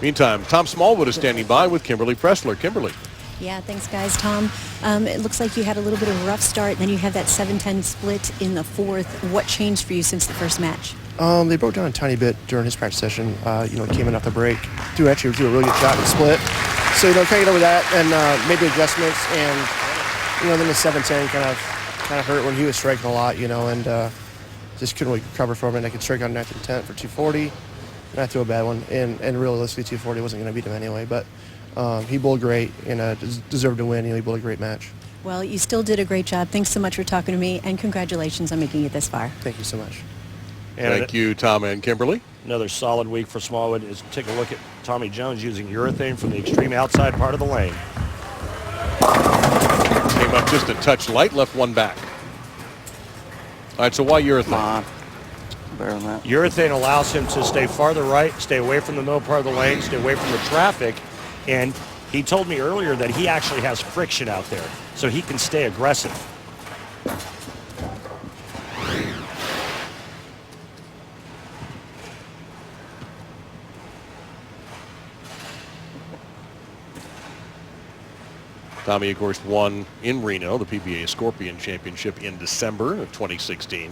Meantime, Tom Smallwood is standing by with Kimberly Pressler. Kimberly. Yeah, thanks, guys. Tom, it looks like you had a little bit of a rough start, and then you had that 7-10 split in the fourth. What changed for you since the first match? They broke down a tiny bit during his practice session. He came in off the break. Actually do a really good shot in the split. So, kind of get over that and made the adjustments. And, then the 7-10 kind of hurt when he was striking a lot, and just couldn't really recover from it. I could strike on 9th and 10th for 240. And I threw a bad one. And realistically, 240 wasn't going to beat him anyway. But he bowled great and deserved to win. He bowled a great match. Well, you still did a great job. Thanks so much for talking to me, and congratulations on making it this far. Thank you so much. And thank you, Tom and Kimberly. Another solid week for Smallwood is take a look at Tommy Jones using urethane from the extreme outside part of the lane. Came up just a touch light, left one back. All right, so why urethane? Better than that. Urethane allows him to stay farther right, stay away from the middle part of the lane, stay away from the traffic, and he told me earlier that he actually has friction out there, so he can stay aggressive. Tommy, of course, won in Reno the PBA Scorpion Championship in December of 2016.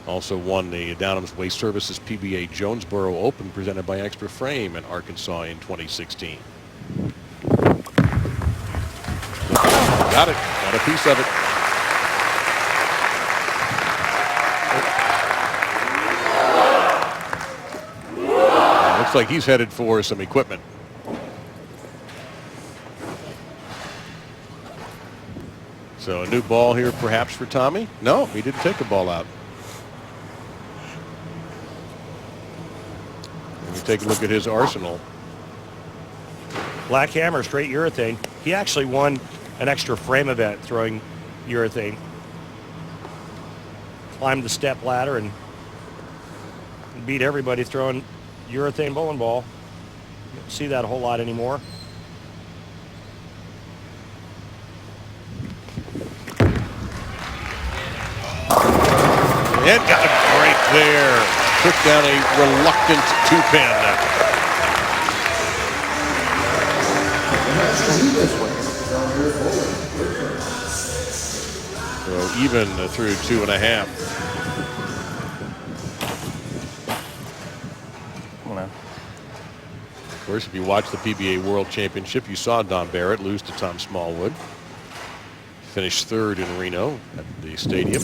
Also won the Downham's Waste Services PBA Jonesboro Open presented by Extra Frame in Arkansas in 2016. Got it. Got a piece of it. Looks like he's headed for some equipment. So a new ball here perhaps for Tommy? No, he didn't take a ball out. Let me take a look at his arsenal. Black hammer, straight urethane. He actually won an Extra Frame event throwing urethane. Climbed the step ladder and beat everybody throwing urethane bowling ball. You don't see that a whole lot anymore. And got a break there. Took down a reluctant 2-pin. So even through 2.5. Of course, if you watch the PBA World Championship, you saw Don Barrett lose to Tom Smallwood. Finished third in Reno at the stadium.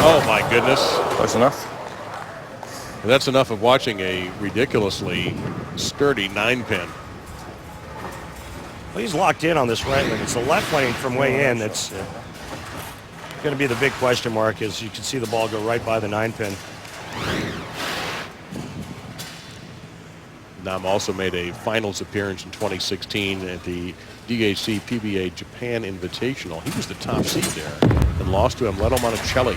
Oh my goodness. Close enough. That's enough of watching a ridiculously sturdy 9-pin. Well, he's locked in on this right lane. It's the left lane from way in that's going to be the big question mark, as you can see the ball go right by the 9-pin. Nam also made a finals appearance in 2016 at the DHC PBA Japan Invitational. He was the top seed there and lost to Amleto Monticelli.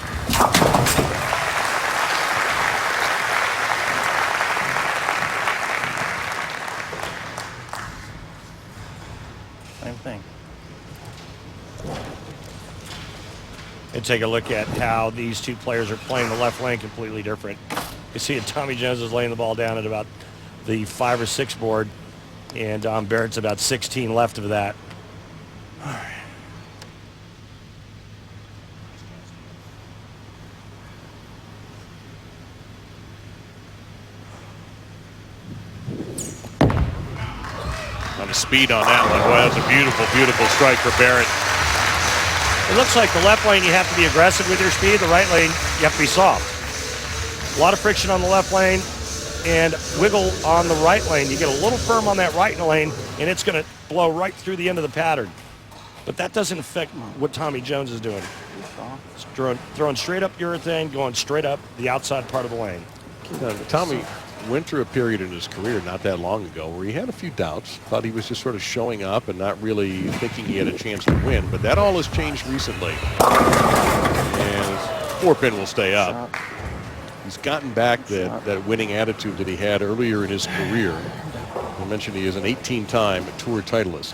Same thing. And take a look at how these two players are playing the left lane completely different. You see Tommy Jones is laying the ball down at about the 5 or 6 board, and Barrett's about 16 left of that. All right. On the speed on that one. Boy, that's a beautiful, beautiful strike for Barrett. It looks like the left lane you have to be aggressive with your speed. The right lane you have to be soft. A lot of friction on the left lane and wiggle on the right lane. You get a little firm on that right lane and it's going to blow right through the end of the pattern. But that doesn't affect what Tommy Jones is doing. It's throwing straight up urethane, going straight up the outside part of the lane. Tommy went through a period in his career not that long ago where he had a few doubts, thought he was just sort of showing up and not really thinking he had a chance to win, but that all has changed recently. And 4-pin will stay up. He's gotten back that winning attitude that he had earlier in his career. I mentioned he is an 18-time tour titleist.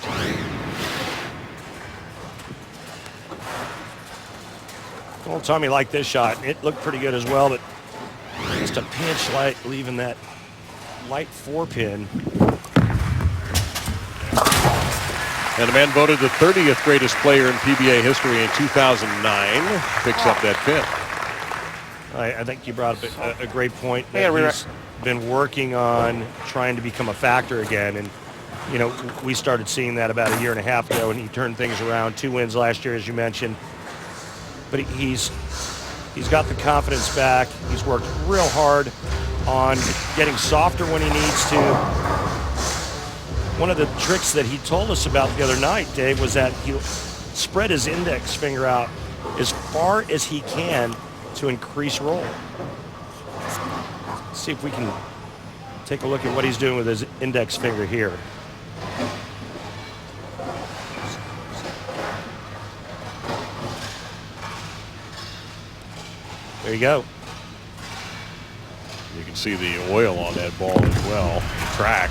Well, Tommy liked this shot. It looked pretty good as well, but just a pinch light, leaving that light 4-pin. And the man voted the 30th greatest player in PBA history in 2009 picks up that pin. I think you brought up a great point. That he's been working on trying to become a factor again. And, you know, we started seeing that about 1.5 years ago, and he turned things around. 2 wins last year, as you mentioned. But he's got the confidence back. He's worked real hard on getting softer when he needs to. One of the tricks that he told us about the other night, Dave, was that he spread his index finger out as far as he can to increase roll. Let's see if we can take a look at what he's doing with his index finger here. There you go. You can see the oil on that ball as well, track.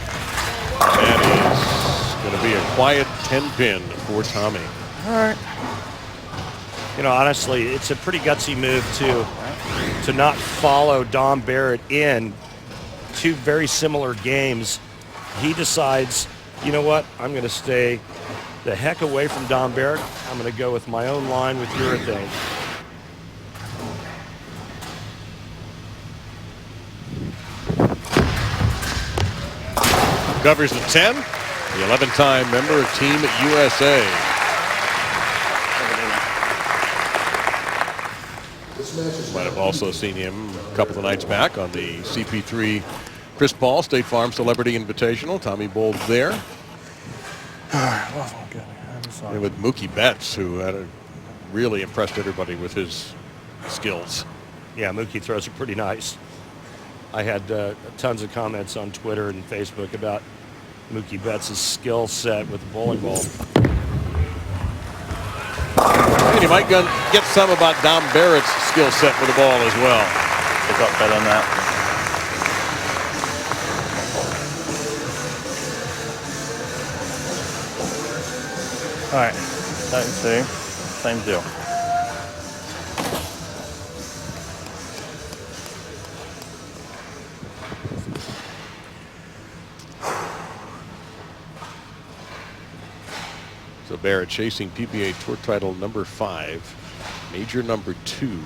And that is going to be a quiet 10-pin for Tommy. All right. You know, honestly, it's a pretty gutsy move to not follow Don Barrett in 2 very similar games. He decides You know what? I'm going to stay the heck away from Dom Barrett. I'm going to go with my own line with urethane. Covers the 10, the 11-time member of Team USA. Might have also seen him a couple of nights back on the CP3 Chris Paul State Farm Celebrity Invitational. Tommy bowled there. Good. And with Mookie Betts, who had really impressed everybody with his skills. Yeah, Mookie throws it pretty nice. I had tons of comments on Twitter and Facebook about Mookie Betts' skill set with the bowling ball. And you might get some about Dom Barrett's skill set with the ball as well. They got better on that. All right, 32, same deal. So Barrett chasing PBA Tour title number 5, major number 2.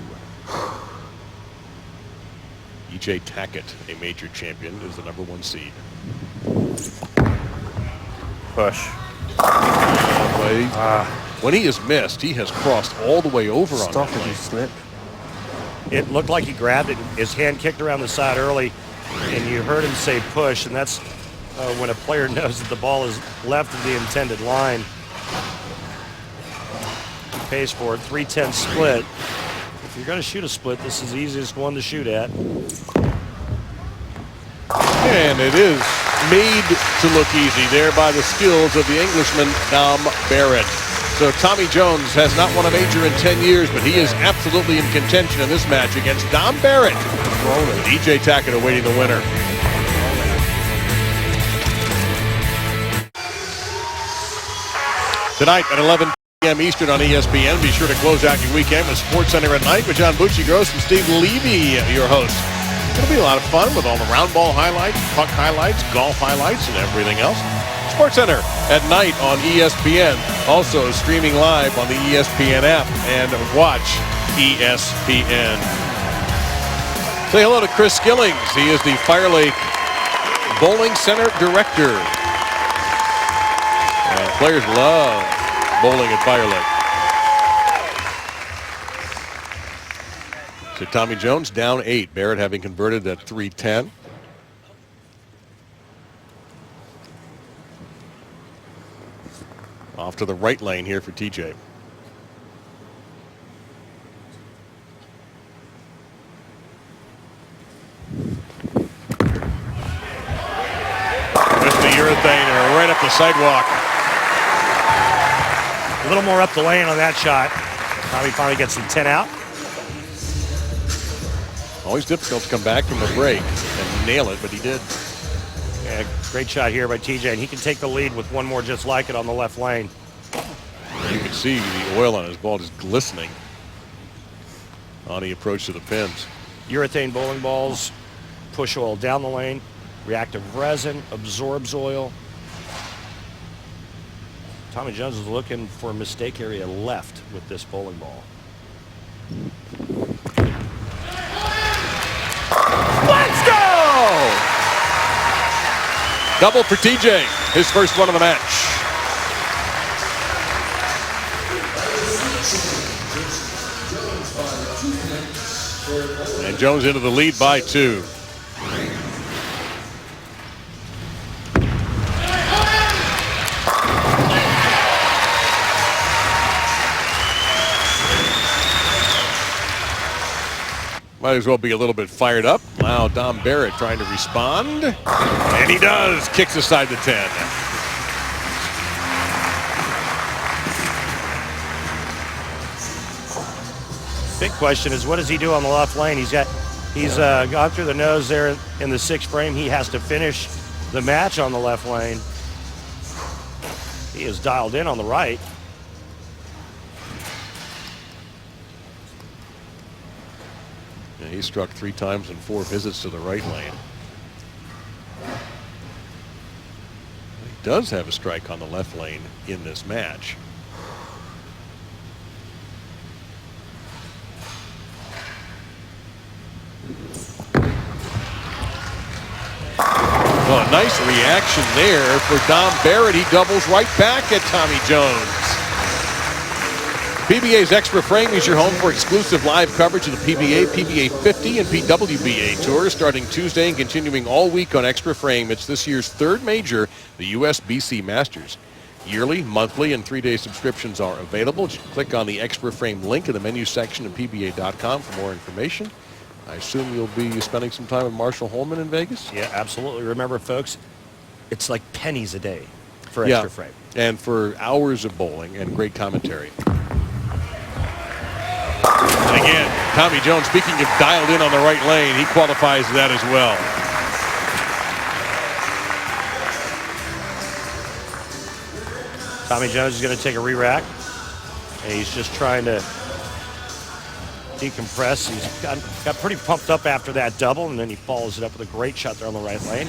EJ Tackett, a major champion, is the number 1 seed. Push. When he has missed, he has crossed all the way over on that Stop it, you slip. It looked like he grabbed it. His hand kicked around the side early, and you heard him say push, and that's when a player knows that the ball is left of the intended line. He pays for it. 3-10 split. If you're going to shoot a split, this is the easiest one to shoot at. And it is made to look easy there by the skills of the Englishman, Dom Barrett. So Tommy Jones has not won a major in 10 years, but he is absolutely in contention in this match against Dom Barrett. With EJ Tackett awaiting the winner. Tonight at 11 p.m. Eastern on ESPN. Be sure to close out your weekend with SportsCenter at Night with John Bucci-Gross and Steve Levy, your hosts. It'll be a lot of fun with all the round ball highlights, puck highlights, golf highlights, and everything else. SportsCenter at night on ESPN. Also streaming live on the ESPN app and watch ESPN. Say hello to Chris Skillings. He is the FireLake Bowling Center Director. And players love bowling at FireLake. So Tommy Jones down 8. Barrett having converted at 3-10. Off to the right lane here for TJ. With the urethane right up the sidewalk. A little more up the lane on that shot. Tommy finally gets the 10 out. Always difficult to come back from a break and nail it, but he did. Yeah, great shot here by TJ, and he can take the lead with one more just like it on the left lane. You can see the oil on his ball just glistening on the approach to the pins. Urethane bowling balls push oil down the lane. Reactive resin absorbs oil. Tommy Jones is looking for a mistake area left with this bowling ball. Let's go! Double for TJ, his first one of the match. And Jones into the lead by 2. Might as well be a little bit fired up. Now Dom Barrett trying to respond. And he does. Kicks aside the 10. Big question is, what does he do on the left lane? He's gone through the nose there in the 6th frame. He has to finish the match on the left lane. He is dialed in on the right. Yeah, he struck 3 times in 4 visits to the right lane. does have a strike on the left lane in this match. Well, a nice reaction there for Dom Barrett. He doubles right back at Tommy Jones. PBA's Extra Frame is your home for exclusive live coverage of the PBA, PBA 50, and PWBA tours starting Tuesday and continuing all week on Extra Frame. It's this year's third major, the US-BC Masters. Yearly, monthly, and 3-day subscriptions are available. Just click on the Extra Frame link in the menu section of PBA.com for more information. I assume you'll be spending some time with Marshall Holman in Vegas? Yeah, absolutely. Remember, folks, it's like pennies a day for Extra Frame. And for hours of bowling and great commentary. And again, Tommy Jones, speaking of dialed in on the right lane, he qualifies that as well. Tommy Jones is going to take a re-rack, and he's just trying to decompress. He's got pretty pumped up after that double, and then he follows it up with a great shot there on the right lane.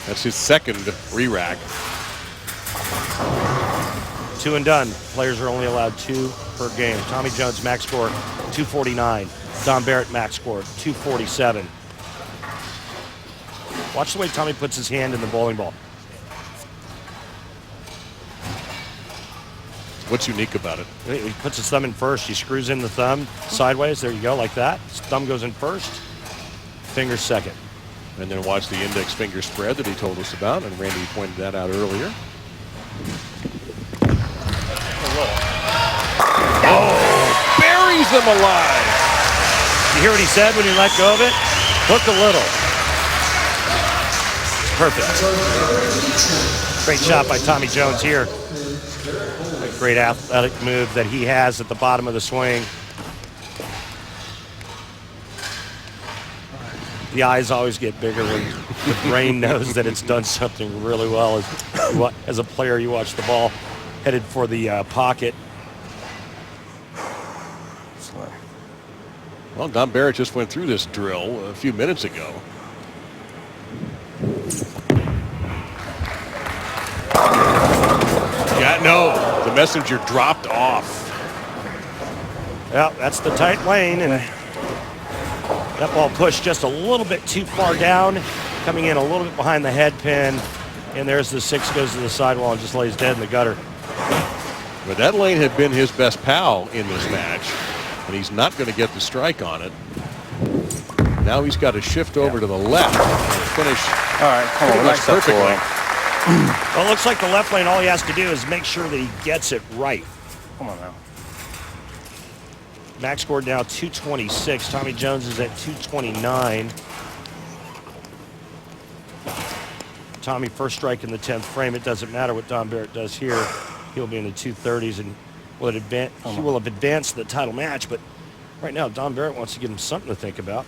That's his second re-rack. 2 and done. Players are only allowed 2 per game. Tommy Jones max score 249. Dom Barrett max score 247. Watch the way Tommy puts his hand in the bowling ball. What's unique about it? He puts his thumb in first. He screws in the thumb sideways. There you go, like that. His thumb goes in first, finger second. And then watch the index finger spread that he told us about, and Randy pointed that out earlier. Oh, buries them alive. You hear what he said when he let go of it? Hook a little. Perfect. Great shot by Tommy Jones here. A great athletic move that he has at the bottom of the swing. The eyes always get bigger when the brain knows that it's done something really well. As a player, you watch the ball headed for the pocket. Well, Dom Barrett just went through this drill a few minutes ago. Yeah, no, the messenger dropped off. Well, that's the tight lane, and that ball pushed just a little bit too far down, coming in a little bit behind the head pin, and there's the 6 goes to the sidewall and just lays dead in the gutter. But that lane had been his best pal in this match, and he's not going to get the strike on it. Now he's got to shift over to the left and finish. All right, come on, relax that perfectly. Well, it looks like the left lane, all he has to do is make sure that he gets it right. Come on now. Max scored now 226. Tommy Jones is at 229. Tommy first strike in the 10th frame. It doesn't matter what Dom Barrett does here. He'll be in the 230s and he will have advanced the title match. But right now, Dom Barrett wants to give him something to think about.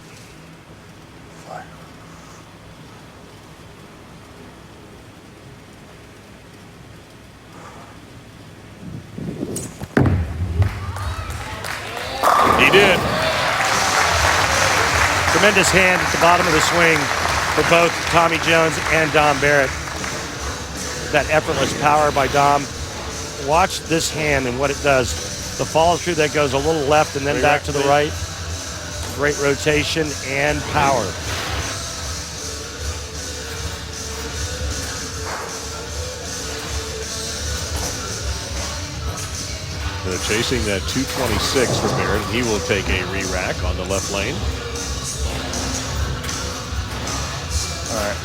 He did. Tremendous hand at the bottom of the swing for both Tommy Jones and Dom Barrett. That effortless power by Dom. Watch this hand and what it does. The follow through that goes a little left and then back to the right. Great rotation and power. Chasing that 226 for Barrett. He will take a re-rack on the left lane. All right.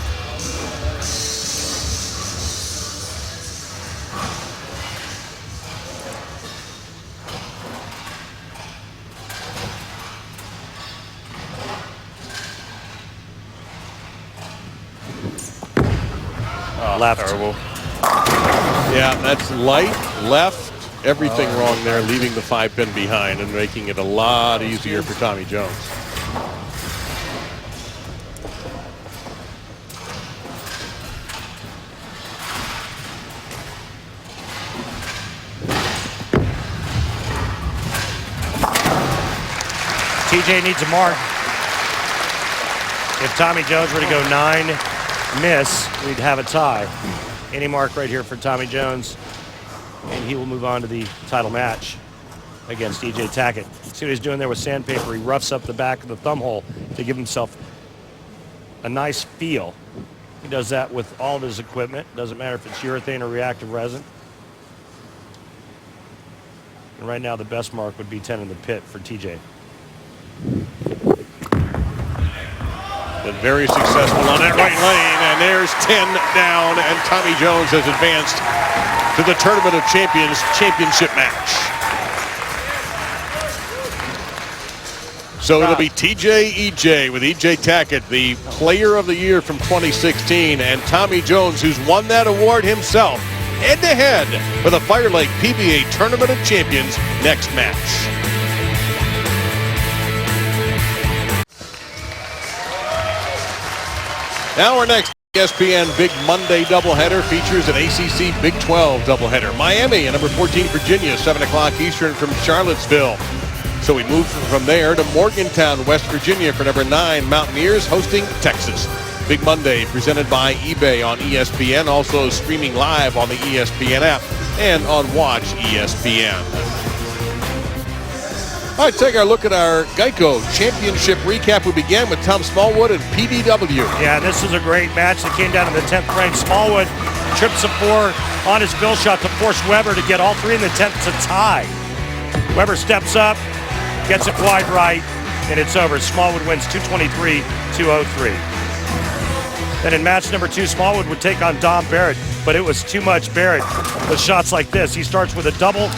Left. Terrible. Yeah, that's light, left, everything wrong there, leaving the 5-pin behind and making it a lot easier for Tommy Jones. TJ needs a mark. If Tommy Jones were to go 9, miss, we'd have a tie. Any mark right here for Tommy Jones, and he will move on to the title match against EJ Tackett. See what he's doing there with sandpaper. He roughs up the back of the thumb hole to give himself a nice feel. He does that with all of his equipment. Doesn't matter if it's urethane or reactive resin. And right now the best mark would be 10 in the pit for TJ. Been very successful on that right lane, and there's 10 down, and Tommy Jones has advanced to the Tournament of Champions championship match. So it'll be TJ EJ with EJ Tackett, the Player of the Year from 2016, and Tommy Jones, who's won that award himself, head-to-head for the FireLake PBA Tournament of Champions next match. Now our next ESPN Big Monday doubleheader features an ACC Big 12 doubleheader. Miami and number 14 Virginia, 7 o'clock Eastern from Charlottesville. So we move from there to Morgantown, West Virginia for number 9 Mountaineers hosting Texas. Big Monday presented by eBay on ESPN, also streaming live on the ESPN app and on Watch ESPN. All right, take a look at our Geico Championship recap. We began with Tom Smallwood and PDW. Yeah, this is a great match that came down to the 10th frame. Smallwood trips a 4 on his bill shot to force Weber to get all 3 in the 10th to tie. Weber steps up, gets it wide right, and it's over. Smallwood wins 223-203. Then in match number 2, Smallwood would take on Dom Barrett, but it was too much. Barrett with shots like this. He starts with a double,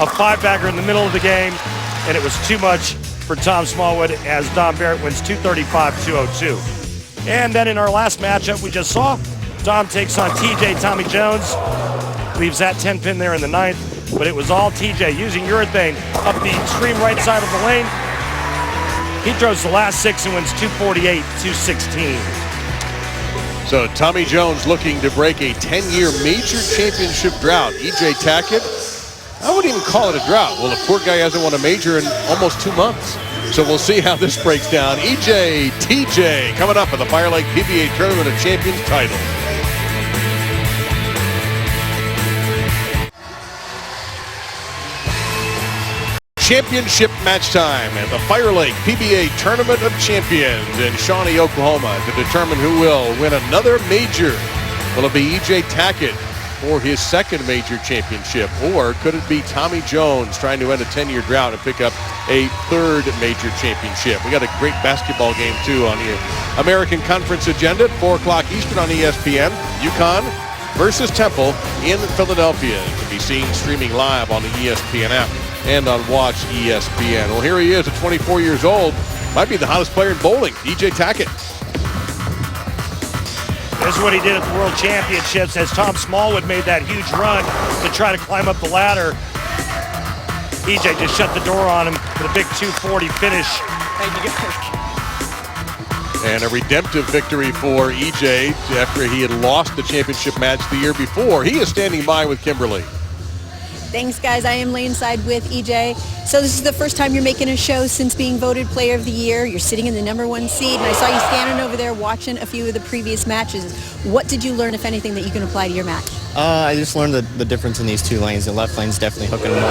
a 5-bagger in the middle of the game, and it was too much for Tom Smallwood as Dom Barrett wins 235-202. And then in our last matchup we just saw, Dom takes on TJ Tommy Jones, leaves that 10 pin there in the 9th, but it was all TJ using urethane up the extreme right side of the lane. He throws the last 6 and wins 248-216. So Tommy Jones looking to break a 10-year major championship drought. EJ Tackett, I wouldn't even call it a drought. Well, the poor guy hasn't won a major in almost 2 months. So we'll see how this breaks down. EJ, TJ coming up for the FireLake PBA Tournament of Champions title. Championship match time at the FireLake PBA Tournament of Champions in Shawnee, Oklahoma to determine who will win another major. Will it be EJ Tackett for his 2nd major championship, or could it be Tommy Jones trying to end a 10-year drought and pick up a 3rd major championship? We got a great basketball game too on the American Conference agenda at 4 o'clock Eastern on ESPN. UConn versus Temple in Philadelphia to be seen streaming live on the ESPN app and on Watch ESPN. Well, here he is at 24 years old. Might be the hottest player in bowling, EJ Tackett. This is what he did at the World Championships as Tom Smallwood made that huge run to try to climb up the ladder. EJ just shut the door on him with a big 240 finish. And a redemptive victory for EJ after he had lost the championship match the year before. He is standing by with Kimberly. Thanks, guys. I am laneside with EJ. So this is the first time you're making a show since being voted Player of the Year. You're sitting in the number 1 seed, and I saw you standing over there watching a few of the previous matches. What did you learn, if anything, that you can apply to your match? I just learned the difference in these 2 lanes. The left lane's definitely hooking more.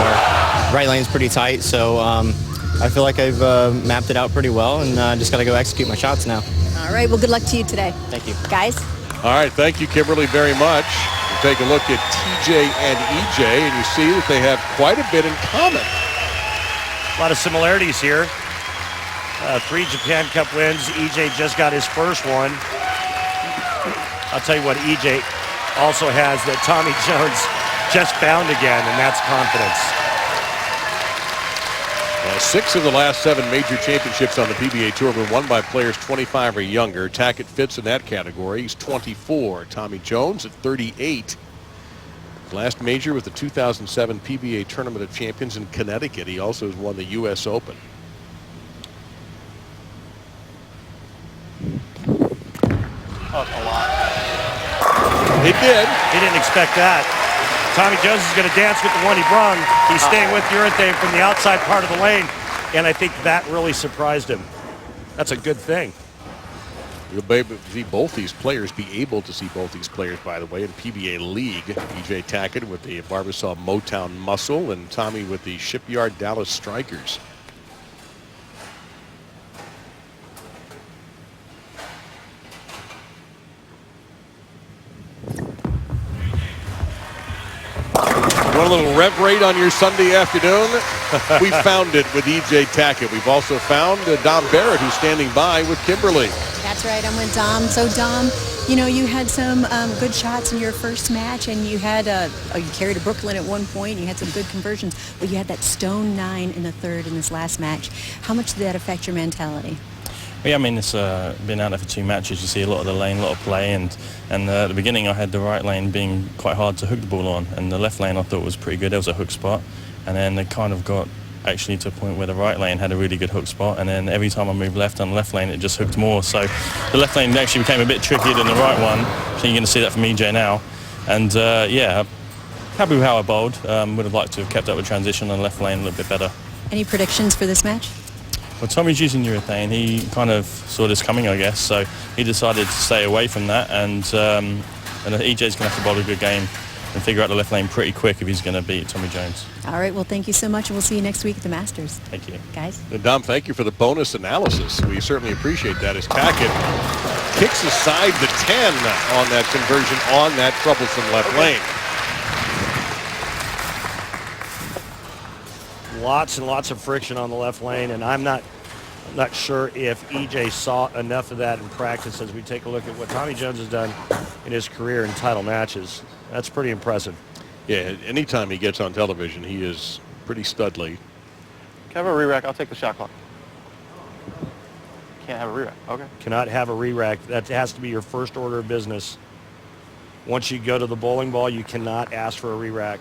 Right lane's pretty tight, so I feel like I've mapped it out pretty well, and just got to go execute my shots now. All right. Well, good luck to you today. Thank you. Guys? All right. Thank you, Kimberly, very much. We'll take a look at TJ and EJ, and you see that they have quite a bit in common. A lot of similarities here. 3 Japan Cup wins. EJ just got his first one. I'll tell you what EJ also has that Tommy Jones just found again, and that's confidence. 6 of the last 7 major championships on the PBA Tour were won by players 25 or younger. Tackett fits in that category. He's 24. Tommy Jones at 38. Last major was the 2007 PBA Tournament of Champions in Connecticut. He also has won the U.S. Open. Up a lot. He did. He didn't expect that. Tommy Jones is going to dance with the one he brung. He's staying with urethane from the outside part of the lane, and I think that really surprised him. That's a good thing. You'll be able to see both these players, by the way, in PBA League. EJ Tackett with the Barbasol Motown Muscle and Tommy with the Shipyard Dallas Strikers. Want a little rev rate on your Sunday afternoon? We found it with EJ Tackett. We've also found Dom Barrett, who's standing by with Kimberly. That's right, I'm with Dom. So Dom, you know, you had some good shots in your first match, and you had you carried a Brooklyn at one point. You had some good conversions, but you had that stone 9 in the third in this last match. How much did that affect your mentality? Yeah, I mean, it's been out there for 2 matches. You see a lot of the lane, a lot of play, and at the beginning I had the right lane being quite hard to hook the ball on, and the left lane I thought was pretty good. There was a hook spot, and then they kind of got actually to a point where the right lane had a really good hook spot, and then every time I moved left on the left lane, it just hooked more. So the left lane actually became a bit trickier than the right one. So you're going to see that from EJ now, and yeah, happy with how I bowled. Would have liked to have kept up with transition on the left lane a little bit better. Any predictions for this match? Well, Tommy's using urethane. He kind of saw this coming, I guess, so he decided to stay away from that, and EJ's going to have to bowl a good game and figure out the left lane pretty quick if he's going to beat Tommy Jones. All right, well, thank you so much, and we'll see you next week at the Masters. Thank you. Guys. And Dom, thank you for the bonus analysis. We certainly appreciate that as Tackett kicks aside the 10 on that conversion on that troublesome left lane. Lots and lots of friction on the left lane, and I'm not sure if EJ saw enough of that in practice as we take a look at what Tommy Jones has done in his career in title matches. That's pretty impressive. Yeah, anytime he gets on television, he is pretty studly. Can I have a re-rack? I'll take the shot clock. Can't have a re-rack. Okay. Cannot have a re-rack. That has to be your first order of business. Once you go to the bowling ball, you cannot ask for a re-rack.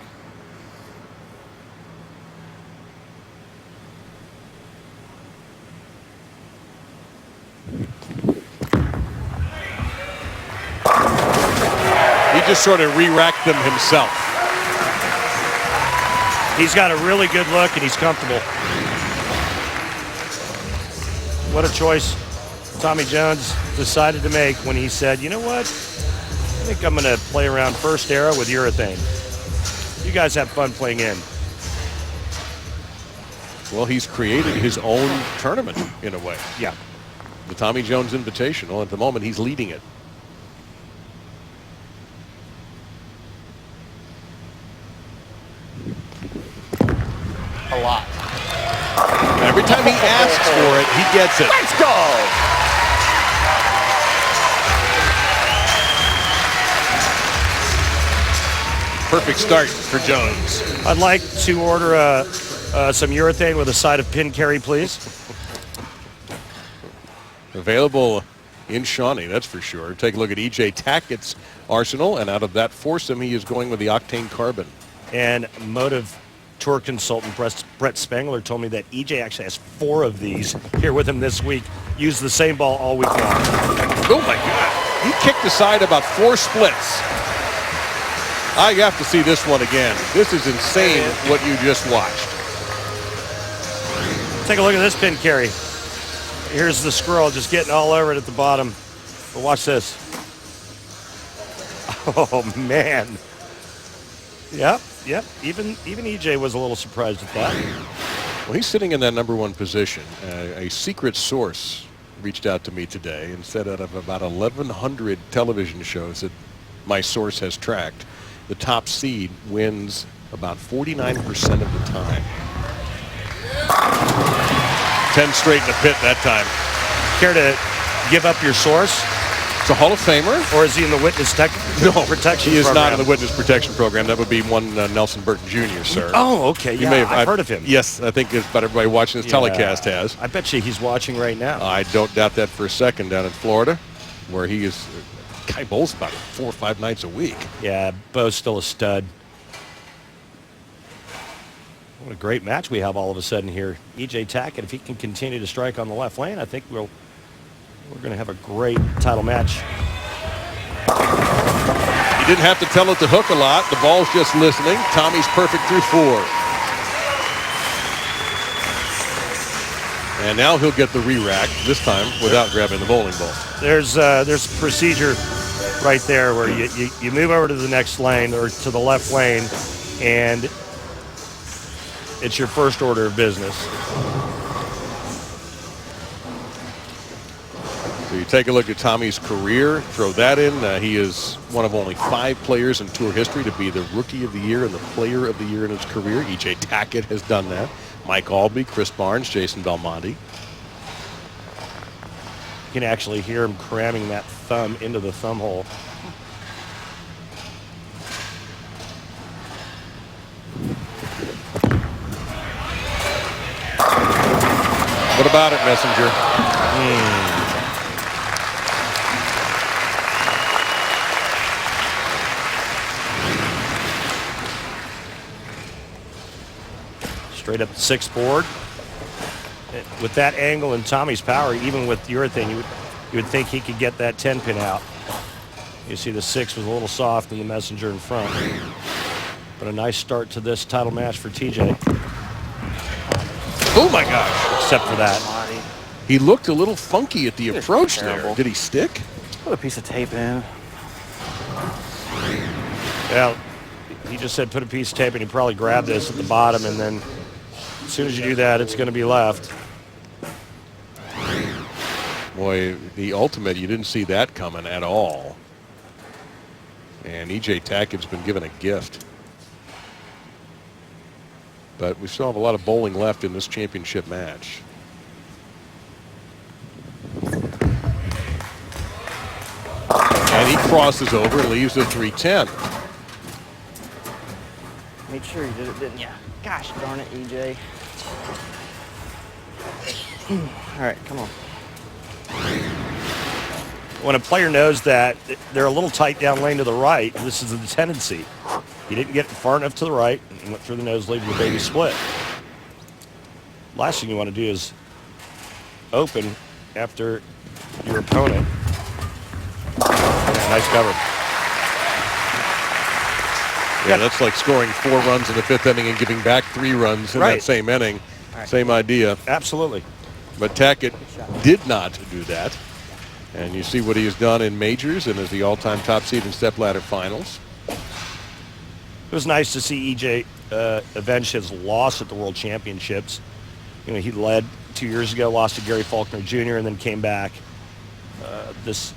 He just sort of re-racked them himself. He's got a really good look, and he's comfortable. What a choice Tommy Jones decided to make when he said, you know what, I think I'm going to play around first arrow with urethane. You guys have fun playing in. Well, he's created his own tournament in a way. Yeah. The Tommy Jones Invitational. At the moment, he's leading it. A lot. Every time he asks for it, he gets it. Let's go! Perfect start for Jones. I'd like to order some urethane with a side of pin carry, please. Available in Shawnee, that's for sure. Take a look at EJ Tackett's arsenal, and out of that foursome, he is going with the Octane Carbon. And Motive Tour consultant Brett Spangler told me that EJ actually has 4 of these here with him this week. Used the same ball all week long. Oh my God! He kicked aside about 4 splits. I have to see this one again. This is insane what you just watched. Take a look at this pin carry. Here's the squirrel just getting all over it at the bottom. But watch this. Oh man. Yep. Even EJ was a little surprised at that. Well, he's sitting in that #1 position. A secret source reached out to me today and said out of about 1,100 television shows that my source has tracked, the top seed wins about 49% of the time. 10 straight in the pit that time. Care to give up your source? It's a Hall of Famer. Or is he in the witness protection program? He is not in the witness protection program. That would be one Nelson Burton Jr., sir. Oh, okay. Yeah, I've heard of him. Yes, I think about everybody watching this telecast has. I bet you he's watching right now. I don't doubt that for a second down in Florida, where he is. Guy bowls about 4 or 5 nights a week. Yeah, Bo's still a stud. What a great match we have all of a sudden here. EJ Tackett, if he can continue to strike on the left lane, I think we're going to have a great title match. You didn't have to tell it to hook a lot. The ball's just listening. Tommy's perfect through 4. And now he'll get the re-rack, this time without grabbing the bowling ball. There's procedure right there where you move over to the next lane or to the left lane, and it's your first order of business. So you take a look at Tommy's career, throw that in. He is one of only 5 players in Tour history to be the Rookie of the Year and the Player of the Year in his career. EJ Tackett has done that. Mike Albee, Chris Barnes, Jason Belmonte. You can actually hear him cramming that thumb into the thumb hole. What about it, Messenger? Straight up the 6th board. With that angle and Tommy's power, even with urethane, you would think he could get that 10-pin out. You see the 6 was a little soft in the Messenger in front. But a nice start to this title match for TJ. Oh my gosh. Except for that. He looked a little funky at the approach there. Did he stick? Put a piece of tape in. Well, he just said put a piece of tape, and he probably grabbed this at the bottom, and then as soon as you do that, it's going to be left. Boy, the ultimate, you didn't see that coming at all. And EJ Tackett's been given a gift. But we still have a lot of bowling left in this championship match. And he crosses over and leaves the 310. Make sure you did it, didn't you? Gosh darn it, EJ. All right, come on. When a player knows that they're a little tight down lane to the right, this is the tendency. You didn't get far enough to the right and went through the nose, leaving the baby split. Last thing you want to do is open after your opponent. Yeah, nice cover. Yeah, that's like scoring 4 runs in the 5th inning and giving back 3 runs in that same inning. Same idea. Absolutely. But Tackett did not do that. And you see what he has done in majors and is the all-time top seed in Stepladder finals. It was nice to see EJ avenge his loss at the World Championships. You know, he led 2 years ago, lost to Gary Faulkner Jr., and then came back this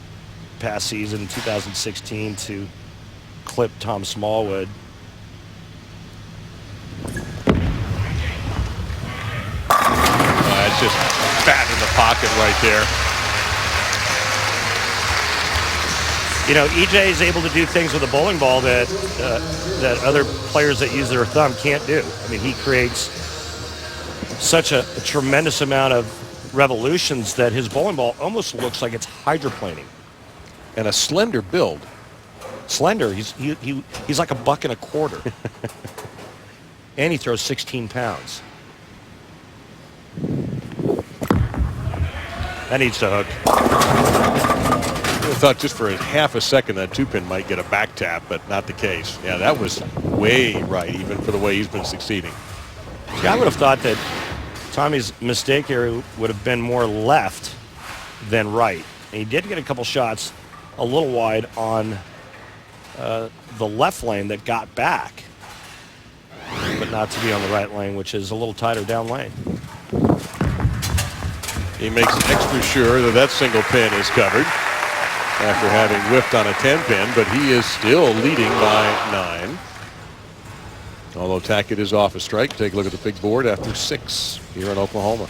past season, 2016, to clip Tom Smallwood. It's just fat in the pocket right there. You know, EJ is able to do things with a bowling ball that that other players that use their thumb can't do. I mean, he creates such a tremendous amount of revolutions that his bowling ball almost looks like it's hydroplaning. And a slender build. Slender. He's like $1.25. And he throws 16 pounds. That needs to hook. I thought just for half a second that 2-pin might get a back tap, but not the case. Yeah, that was way right, even for the way he's been succeeding. See, I would have thought that Tommy's mistake area would have been more left than right. And he did get a couple shots a little wide on the left lane that got back, but not to be on the right lane, which is a little tighter down lane. He makes extra sure that that single pin is covered after having whiffed on a 10-pin, but he is still leading by 9. Although Tackett is off a strike. Take a look at the big board after 6 here in Oklahoma.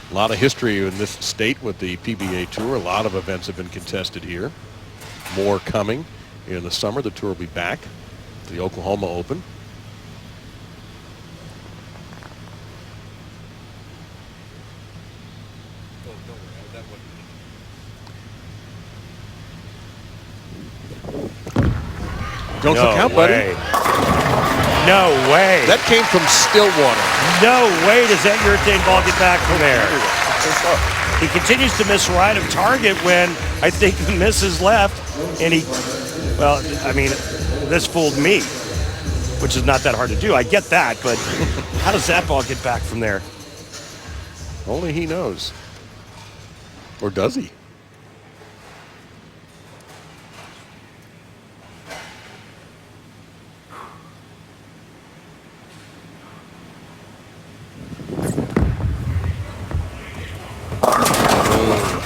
A lot of history in this state with the PBA Tour. A lot of events have been contested here. More coming in the summer. The tour will be back to the Oklahoma Open. Don't look out, buddy. No way. That came from Stillwater. No way does that urethane ball get back from there. He continues to miss right of target when I think the miss is left. And he, well, I mean, this fooled me, which is not that hard to do. I get that, but how does that ball get back from there? Only he knows. Or does he?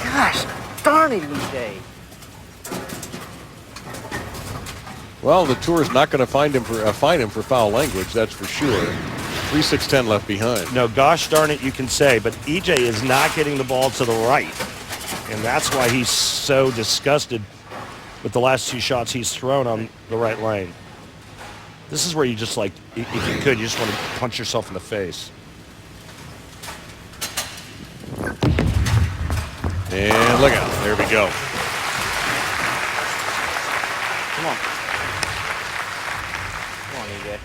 Gosh, darn it, EJ. Well, the tour is not going to fine him for foul language, that's for sure. 3-6-10 left behind. No, gosh darn it, you can say, but EJ is not getting the ball to the right. And that's why he's so disgusted with the last 2 shots he's thrown on the right lane. This is where you just, like, if you could, you just want to punch yourself in the face. And look out, there we go. Come on. Come on, EJ.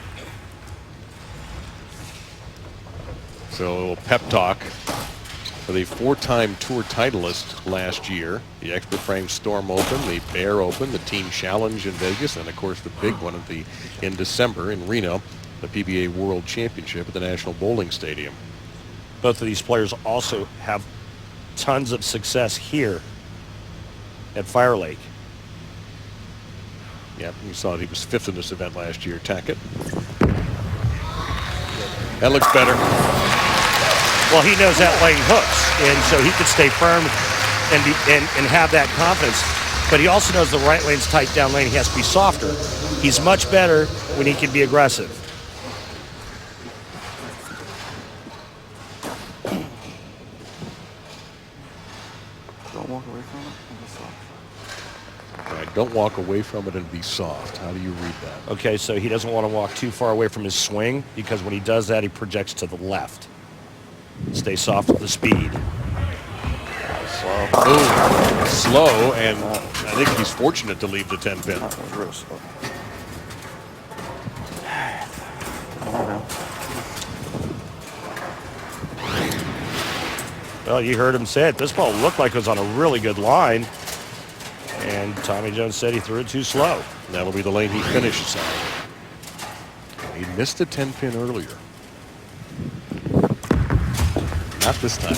So a little pep talk for the 4-time tour titleist last year. The Expert Frame Storm Open, the Bear Open, the Team Challenge in Vegas, and of course the big one in December in Reno, the PBA World Championship at the National Bowling Stadium. Both of these players also have tons of success here at FireLake. Yep, you saw he was 5th in this event last year, Tackett. That looks better. Well, he knows that lane hooks, and so he could stay firm and have that confidence. But he also knows the right lane's tight down lane. He has to be softer. He's much better when he can be aggressive. Don't walk away from it. All right, don't walk away from it and be soft. How do you read that? Okay, so he doesn't want to walk too far away from his swing, because when he does that, he projects to the left. Stay soft with the speed. Slow. Ooh, slow, and I think he's fortunate to leave the 10 pin. That was real slow. Come on now. Well, you heard him say it. This ball looked like it was on a really good line. And Tommy Jones said he threw it too slow. And that'll be the lane he finishes on. He missed the 10 pin earlier. Not this time.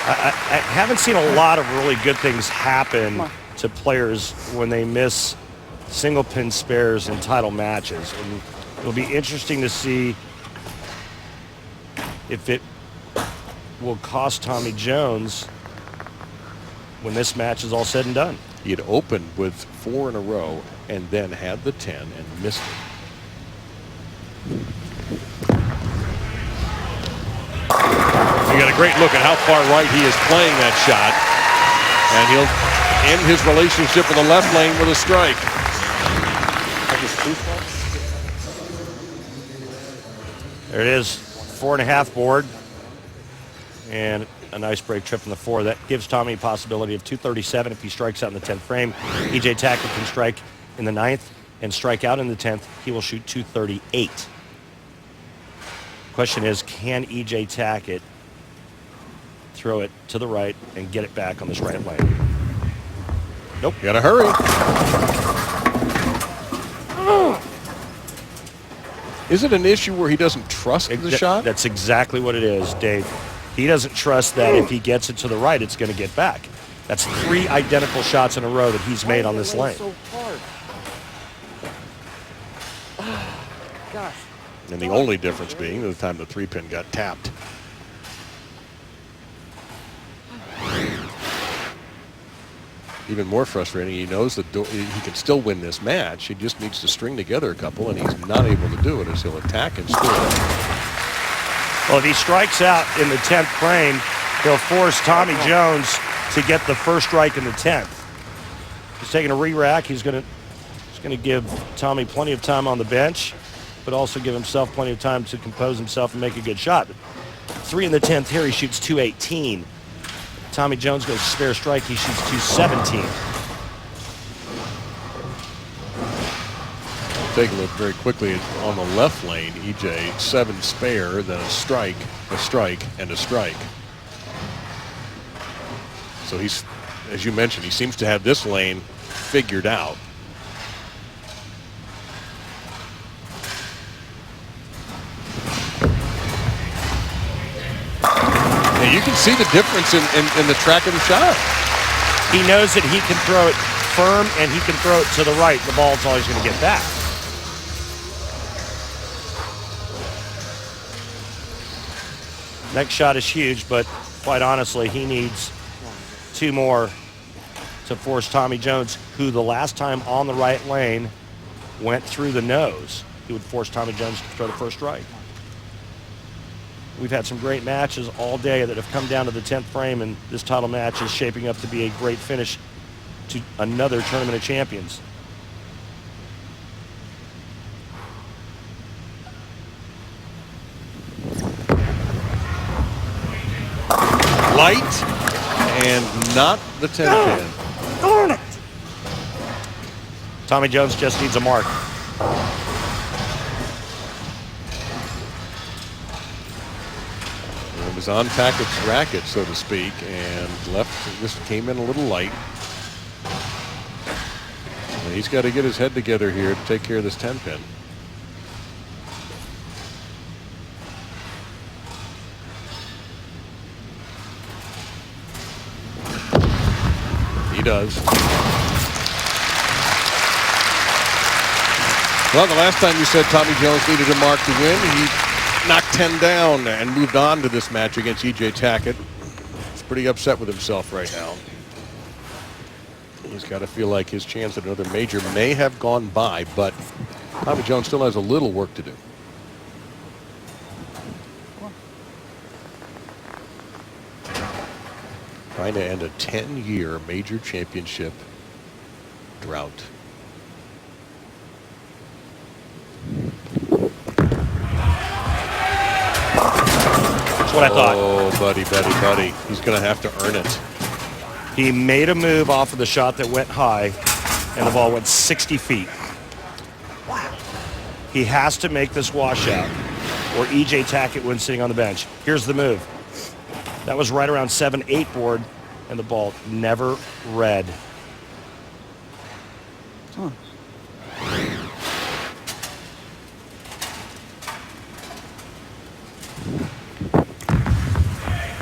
I haven't seen a lot of really good things happen to players when they miss single pin spares in title matches. And it'll be interesting to see if it will cost Tommy Jones when this match is all said and done. He had opened with 4 in a row and then had the 10 and missed it. You got a great look at how far right he is playing that shot. And he'll end his relationship with the left lane with a strike. There it is, 4.5 board. And a nice break trip in the 4. That gives Tommy a possibility of 237 if he strikes out in the 10th frame. EJ Tackett can strike in the 9th and strike out in the 10th. He will shoot 238. Question is, can EJ Tackett throw it to the right and get it back on this right lane? Nope. You gotta hurry. Is it an issue where he doesn't trust the shot? That's exactly what it is, Dave. He doesn't trust that if he gets it to the right, it's going to get back. That's 3 identical shots in a row that he's made on this lane. So hard. Gosh. And the only difference being the time the 3-pin got tapped. Even more frustrating, he knows that he can still win this match. He just needs to string together a couple, and he's not able to do it as he'll attack and score. Well, if he strikes out in the 10th frame, he'll force Tommy Jones to get the first strike in the 10th. He's taking a re-rack. He's going to give Tommy plenty of time on the bench, but also give himself plenty of time to compose himself and make a good shot. 3 in the 10th here, he shoots 218. Tommy Jones goes spare strike, he shoots 217. Take a look very quickly on the left lane. EJ 7 spare, then a strike, and a strike. So he's, as you mentioned, he seems to have this lane figured out. can see the difference in the track of the shot. He knows that he can throw it firm and he can throw it to the right. The ball's always going to get back. Next shot is huge, but quite honestly, he needs 2 more to force Tommy Jones, who the last time on the right lane went through the nose. He would force Tommy Jones to throw the first right. We've had some great matches all day that have come down to the 10th frame, and this title match is shaping up to be a great finish to another Tournament of Champions. Light and not the 10-pin. Darn it! Tommy Jones just needs a mark. It was on Tackett's racket, so to speak, and this came in a little light. And he's got to get his head together here to take care of this 10-pin. He does. Well, the last time you said Tommy Jones needed a mark to win, he knocked 10 down and moved on to this match against EJ Tackett. He's pretty upset with himself right now. He's got to feel like his chance at another major may have gone by, but Tommy Jones still has a little work to do. Trying to end a 10-year major championship drought. That's what I thought. Oh, buddy. He's going to have to earn it. He made a move off of the shot that went high, and the ball went 60 feet. He has to make this washout, or EJ Tackett wins sitting on the bench. Here's the move. That was right around 7-8 board, and the ball never read. Huh.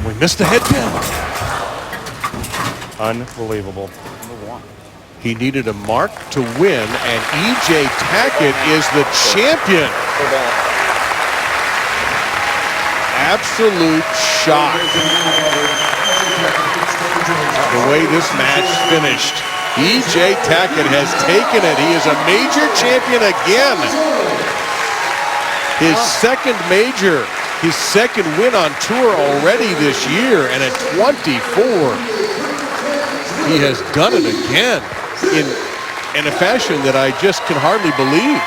We missed the head pin. Unbelievable. He needed a mark to win, and EJ Tackett is the champion. Absolute shock. The way this match finished. EJ Tackett has taken it. He is a major champion again. His second major, his second win on tour already this year, and at 24, he has done it again in a fashion that I just can hardly believe.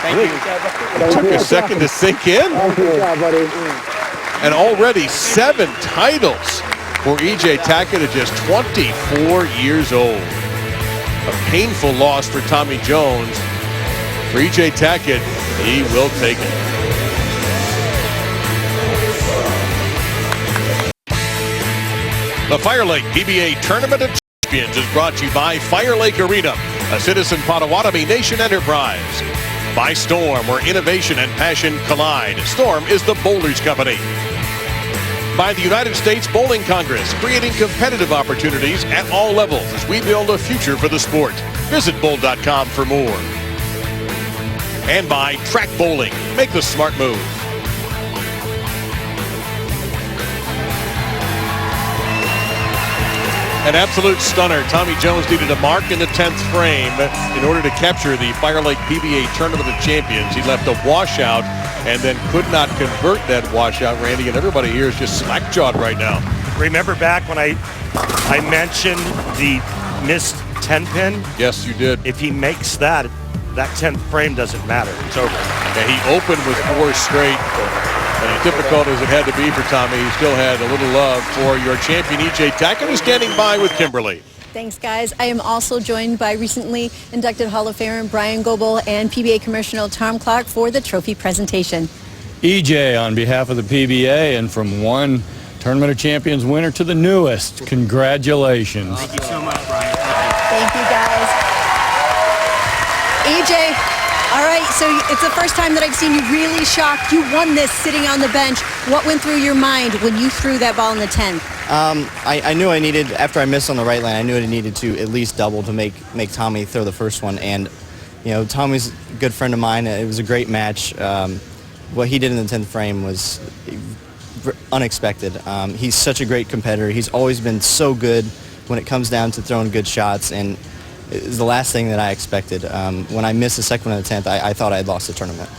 It took a second to sink in. And already 7 titles for EJ Tackett at just 24 years old. A painful loss for Tommy Jones. For EJ Tackett, he will take it. The FireLake PBA Tournament of Champions is brought to you by FireLake Arena, a Citizen Potawatomi Nation enterprise. By Storm, where innovation and passion collide. Storm is the Boulders Company. By the United States Bowling Congress, creating competitive opportunities at all levels as we build a future for the sport. Visit bowl.com for more. And by Track Bowling, make the smart move. An absolute stunner. Tommy Jones needed a mark in the 10th frame in order to capture the FireLake PBA Tournament of Champions. He left a washout and then could not convert that washout, Randy, and everybody here is just slack-jawed right now. Remember back when I mentioned the missed 10-pin? Yes, you did. If he makes that 10th frame doesn't matter. It's over. Yeah, he opened with 4 straight. And as difficult as it had to be for Tommy, he still had a little love for your champion, EJ Tackett, who's standing by with Kimberly. Thanks, guys. I am also joined by recently inducted Hall of Famer Brian Goebel and PBA Commissioner Tom Clark for the trophy presentation. EJ, on behalf of the PBA and from one Tournament of Champions winner to the newest, congratulations. Thank you so much, Brian. Thank you, guys. EJ, All right, so it's the first time that I've seen you really shocked. You won this sitting on the bench. What went through your mind when you threw that ball in the 10th? I knew I needed, after I missed on the right lane, I knew I needed to at least double to make Tommy throw the first one. And, you know, Tommy's a good friend of mine. It was a great match. What he did in the 10th frame was unexpected. He's such a great competitor. He's always been so good when it comes down to throwing good shots, and it was the last thing that I expected. When I missed the second one in the 10th, I thought I had lost the tournament.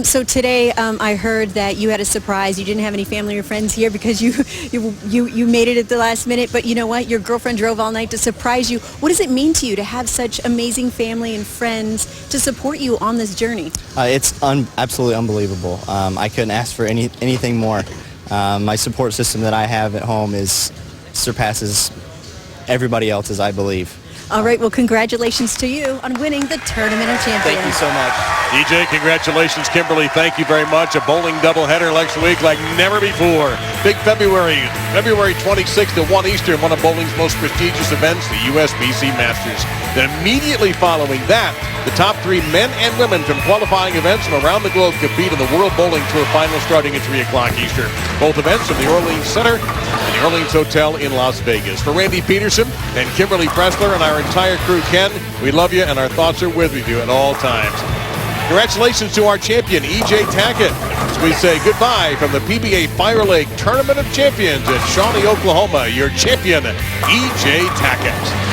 So today, I heard that you had a surprise. You didn't have any family or friends here because you made it at the last minute. But you know what? Your girlfriend drove all night to surprise you. What does it mean to you to have such amazing family and friends to support you on this journey? It's absolutely unbelievable. I couldn't ask for anything more. My support system that I have at home surpasses everybody else's, I believe. All right, well, congratulations to you on winning the Tournament of Champions. Thank you so much. EJ, congratulations. Kimberly, thank you very much. A bowling doubleheader next week like never before. Big February 26th at 1 Eastern, one of bowling's most prestigious events, the USBC Masters. Then immediately following that, the top 3 men and women from qualifying events from around the globe compete in the World Bowling Tour Finals starting at 3 o'clock Eastern. Both events from the Orleans Center and the Orleans Hotel in Las Vegas. For Randy Peterson and Kimberly Pressler and our entire crew, Ken, we love you and our thoughts are with you at all times. Congratulations to our champion, EJ Tackett, as we say goodbye from the PBA FireLake Tournament of Champions at Shawnee, Oklahoma. Your champion, EJ Tackett.